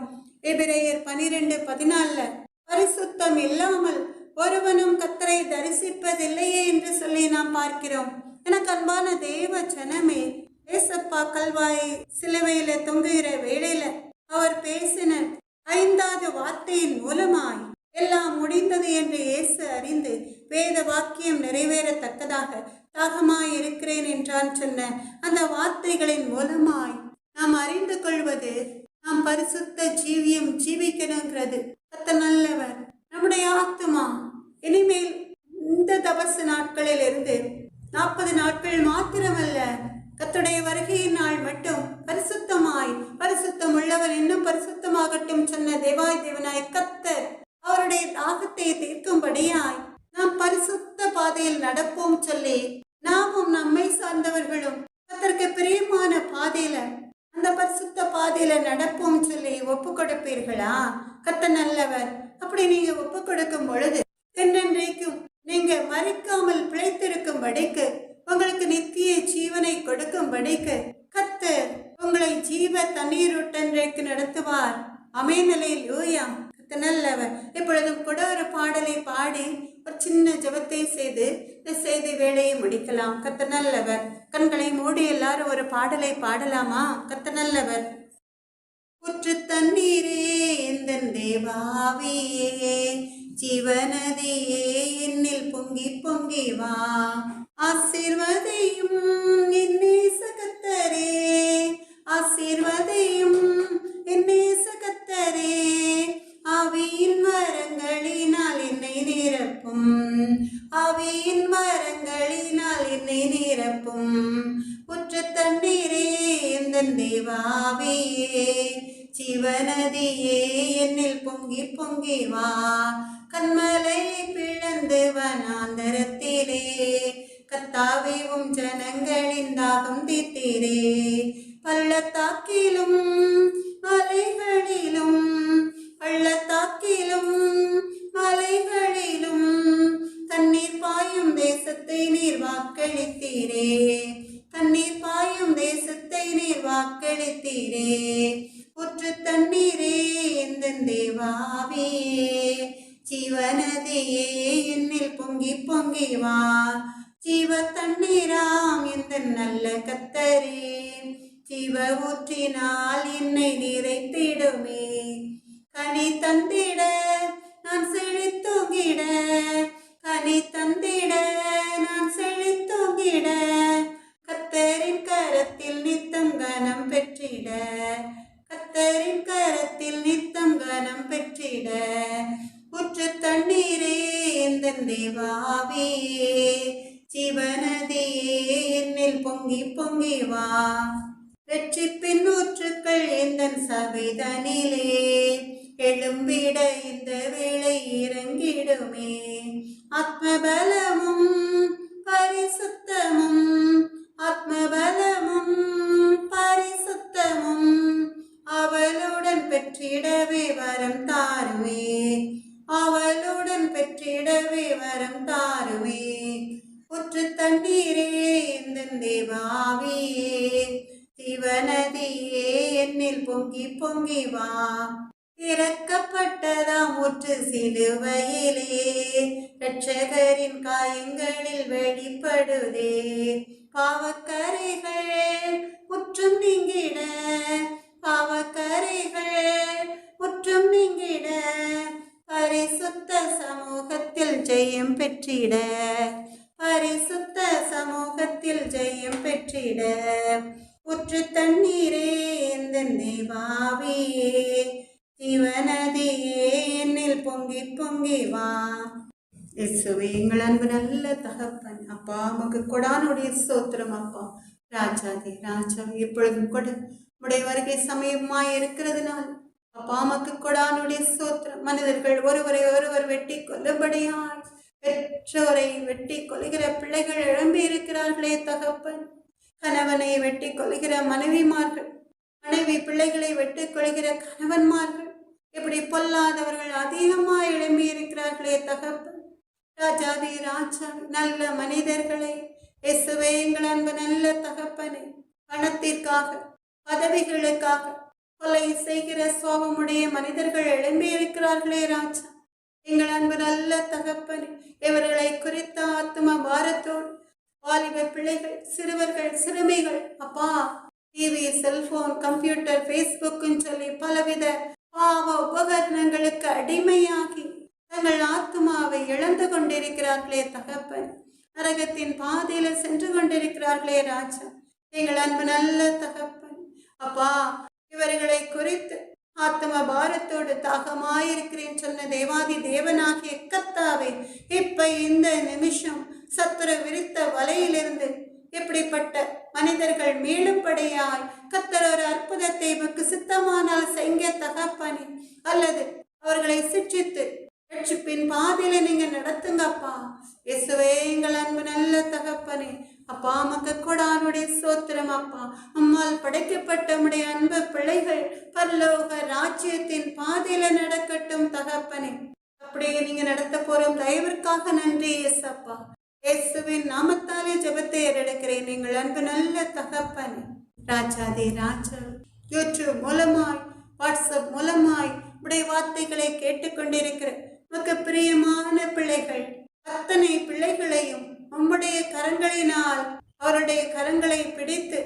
எபிரேயர் 12:14 பரிசுத்தம் இல்லாமல் ஒருவனும் கர்த்தரை தரிசிப்பதில்லையே என்று சொல்லி நாம் பார்க்கிறோம். எனக்கு அன்பான தேவ ஜனமே, ஏசப்பா கல்வாய் சிலுவையில தொங்குகிற வேளையில அவர் பேசின 5வது வார்த்தையின் மூலமாய் எல்லாம் முடிந்தது என்று இயேசு அறிந்து வேத வாக்கியம் நிறைவேறத்தக்கதாக தாகமாய் இருக்கிறேன் என்றான் சொன்ன அந்த வார்த்தைகளின் மூலமாய் நாம் அறிந்து கொள்வது நாம் பரிசுத்த ஜீவியம் ஜீவிக்கணுங்கிறது. கர்த்தர் நல்லவர். நம்முடைய ஆத்துமா இனிமேல் இந்த தபசு நாட்களில் இருந்து 40 நாட்கள் மாத்திரமல்ல, கர்த்தருடைய வருகையின் நாள் மட்டும் பரிசுத்தமாய், பரிசுத்தம் உள்ளவர் இன்னும் பரிசுத்தமாகட்டும் சொன்ன தேவாய் தேவனாய் கர்த்தர் அவருடைய தாகத்தை தீர்க்கும்படியாய் நாம் பரிசுத்த பாதையில் நடப்போம் சொல்லி, நாமும் நம்மை சார்ந்தவர்களும் கர்த்தருக்கு பிரியமான பாதையில, அந்த பரிசுத்த பாதையில நடப்போம் சொல்லி ஒப்பு கொடுப்பீர்களா? கர்த்தர் நல்லவர். அப்படி நீங்க ஒப்பு கொடுக்கும் பொழுது என்றென்றைக்கும் நீங்க மறிக்காமல் பிழைத்திருக்கும்படிக்கு, உங்களுக்கு நித்திய ஜீவனை கொடுக்கும்படிக்கு கர்த்தர் உங்களை ஜீவ தண்ணீரூட்டன்றைக்கு நடத்துவார். ஆமென், அல்லேலூயா. கர்த்தர் நல்லவர். இப்பொழுதும் கூட ஒரு பாடலை பாடி ஒரு சின்ன ஜெபத்தை செய்து இந்த செய்தி வேலையை முடிக்கலாம். கர்த்தர் நல்லவர். கண்களை மூடி எல்லாரும் ஒரு பாடலை பாடலாமா? கர்த்தர் நல்லவர். ஊற்று தண்ணீரே எந்தன் தேவாவியே, ஜீவநதியே என்னில் பொங்கி பொங்கி வா, ஆசீர்வதியும் என் நேச கர்த்தரே, ஆசீர்வதியும் என் நேச கர்த்தரே, ஆவியின் மரங்களினால் என்னை நிரப்பும், ஆவியின் மரங்களினால் என்னை நிரப்பும், ஊற்று தண்ணீரே எந்தன் தேவாவியே, ஜீவநதியே என்னில் பொங்கி பொங்கி வா, கண்மலை பிளந்து வனாந்தரத்திலே கர்த்தாவே உம் ஜனங்களின் தாகம் தீர்த்தீரே, பள்ளத்தாக்கிலும் மலைகளிலும், பள்ளத்தாக்கிலும் மலைகளிலும் தண்ணீர் பாயும் தேசத்தை நீர் வாக்களித்தீரே, தண்ணீர் பாயும் தேசத்தை நீர் வாக்களித்தீரே, ஊற்று தண்ணீரே எந்தன் தேவாவியே, ஜீவநதியே என்னில் பொங்கி பொங்கி வா, ஜீவ தண்ணீராம் எந்தன் நல்ல கர்த்தரே, ஜீவ ஊற்றினால் என்னை நிறைத்திடுமே, கனி தந்திட நான் செழித்தூங்கிட, கனி தந்திட நான் செழித்தூங்கிட, கர்த்தரின் கரத்தில் நித்தம் கனம் பெற்றிட, கர்த்தரின் கரத்தில் நித்தம் கனம் பெற்றிட, ஊற்று தண்ணீரே எந்தன் தேவாவியே, ஜீவநதியே என்னில் பொங்கி பொங்கி வா, ரட்சிப்பின் ஊற்றுக்கள் எந்தன் சபைதனிலே எழும்பிட இந்த வேளை இறங்கிடுமே, ஆத்மபலமும் பரிசுத்தமும், ஆத்மபலமும் பரிசுத்தமும் அவளுடன் பெற்றிடவே வரம் தாருமே, அவளுடன் பெற்றிடவே வரம் தாருமே, ஊற்று தண்ணீரே எந்தன் தேவாவியே, ஜீவநதியே என்னில் பொங்கி பொங்கி வா, இறக்கப்பட்டதாம் ஊற்று சிலுவையிலே இரட்சகரின் காயங்களில் வெளிப்படுதே, பாவக்கரைகள் முற்றும் நீங்கிட, பாவக்கரைகள் முற்றும் நீங்கிட, பரிசுத்த சமூகத்தில் ஜெயம் பெற்றிட, பரிசுத்த சமூகத்தில் ஜெயம் பெற்றிட, ஊற்று தண்ணீரே எந்தன் தேவாவியே, ஜீவநதியே என்னில் பொங்கி பொங்கி வா. இயேசுவே எங்கள் அன்பு நல்ல தகப்பன், அப்பா உமக்கு கொடானுடைய ஸ்தோத்திரம். அப்பா ராஜாதே ராஜா, எப்பொழுதும் கூட உடைய வருகை சமயமாய் இருக்கிறதுனால் அப்பா உமக்கு கொடானுடைய ஸ்தோத்திரம். மனிதர்கள் ஒருவரை ஒருவர் வெட்டி கொல்லும்படியால் பெற்றோரை வெட்டி கொள்கிற பிள்ளைகள் எழும்பி இருக்கிறார்களே தகப்பன், கணவனை வெட்டி கொள்கிற மனைவிமார்கள், மனைவி பிள்ளைகளை வெட்டி கொள்கிற கணவன்மார்கள், இப்படி பொல்லாதவர்கள் அதிகமாக எழும்பி இருக்கிறார்களே தகப்பன். ராஜாதி ராஜா, நல்ல மனிதர்களை இயேசுவே எங்கள் அன்பு நல்ல தகப்பனை, பணத்திற்காக பதவிகளுக்காக கொலை செய்கிற சுவாபமுடைய மனிதர்கள் எழும்பி இருக்கிறார்களே ராஜா, எங்கள் அன்பு நல்ல தகப்பனை, இவர்களை குறித்த ஆத்ம பாரத்தோடு வாலிப பிள்ளைகள், சிறுவர்கள், சிறுமிகள் அப்பா டிவி, செல்போன், கம்ப்யூட்டர், ஃபேஸ்புக்குன்னு சொல்லி பலவித பாவ உபகரணங்களுக்கு அடிமையாகி தங்கள் ஆத்மாவை இழந்து கொண்டிருக்கிறார்களே தகப்பன், நரகத்தின் பாதையில சென்று கொண்டிருக்கிறார்களே ராஜா, எங்கள் அன்பு நல்ல தகப்பன் அப்பா, இவர்களை குறித்து ஆத்ம பாரத்தோடு தாகமாயிருக்கிறேன் சொன்ன தேவாதி தேவனாகிய கர்த்தாவே, இப்ப இந்த நிமிஷம் சத்துரு விரித்த வலையிலிருந்து இப்படிப்பட்ட மனிதர்கள் மேலுப்படையாய் கர்த்தர் ஒரு அற்புதத்தை உமக்கு சித்தமானால் செய்ய தகப்பனே, அல்லது அவர்களை சிற்றித்து ரட்சிப்பின் பாதையில நீங்க நடத்துங்கப்பா. இயேசுவே எங்கள் அன்பு நல்ல தகப்பனே, அப்பா மக்க கொடானுடைய சோத்திரம் அப்பா. அம்மால் படைக்கப்பட்ட உடைய அன்பு பிள்ளைகள் பரலோக ராஜ்யத்தின் பாதையில நடக்கட்டும் தகப்பனே. அப்படியே நீங்க நடத்த போறோம் தயவிற்காக நன்றி இயேசப்பா. இயேசுவின் நாமத்தாலே ஜெபத்தை ஏறெடுக்கிறேன் எங்கள் அன்பு நல்ல தகப்பனே. ராஜாதே ராஜா, யூடியூப் மூலமாய், வாட்ஸ்அப் மூலமாய் உடைய வார்த்தைகளை கேட்டுக்கொண்டிருக்கிற உமக்கு பிரியமான பிள்ளைகள் அத்தனை பிள்ளைகளையும் உம்முடைய கரங்களினால் அவருடைய கரங்களை பிடித்து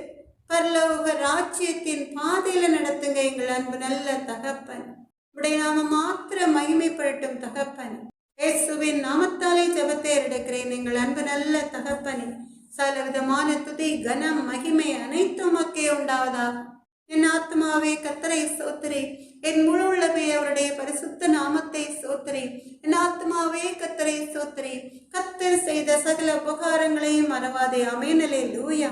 பரலோக ராஜ்யத்தின் பாதையில நடத்துங்க எங்கள் அன்பு நல்ல தகப்பன். உடைய நாம மாத்திர மகிமைப்படட்டும் தகப்பன். இயேசுவின் நாமத்தாலே ஜெபத்தை எடுக்கிறேன் எங்கள் அன்பு நல்ல தகப்பனே. சகலவிதமான துதி கனம் மகிமை அனைத்தும் உமக்கே உண்டாவதாக. என் ஆத்மாவே கர்த்தரை ஸ்தோத்திரி, என் முழு உள்ளமே அவருடைய பரிசுத்த நாமத்தை ஸ்தோத்திரி. என் ஆத்மாவே கர்த்தரை ஸ்தோத்திரி, கர்த்தர் செய்த சகல உபகாரங்களையும் மறவாதே. ஆமென். அல்லேலூயா.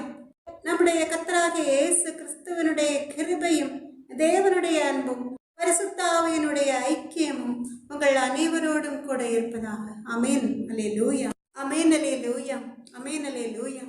நம்முடைய கர்த்தராகிய இயேசு கிறிஸ்துவினுடைய கிருபையும் தேவனுடைய அன்பும் பரிசுத்த ஆவியினுடைய ஐக்கியமும் உங்கள் அனைவரோடும் கூட இருப்பதாக. ஆமென். அல்லேலூயா. ஆமென். அல்லேலூயா. ஆமென். அல்லேலூயா.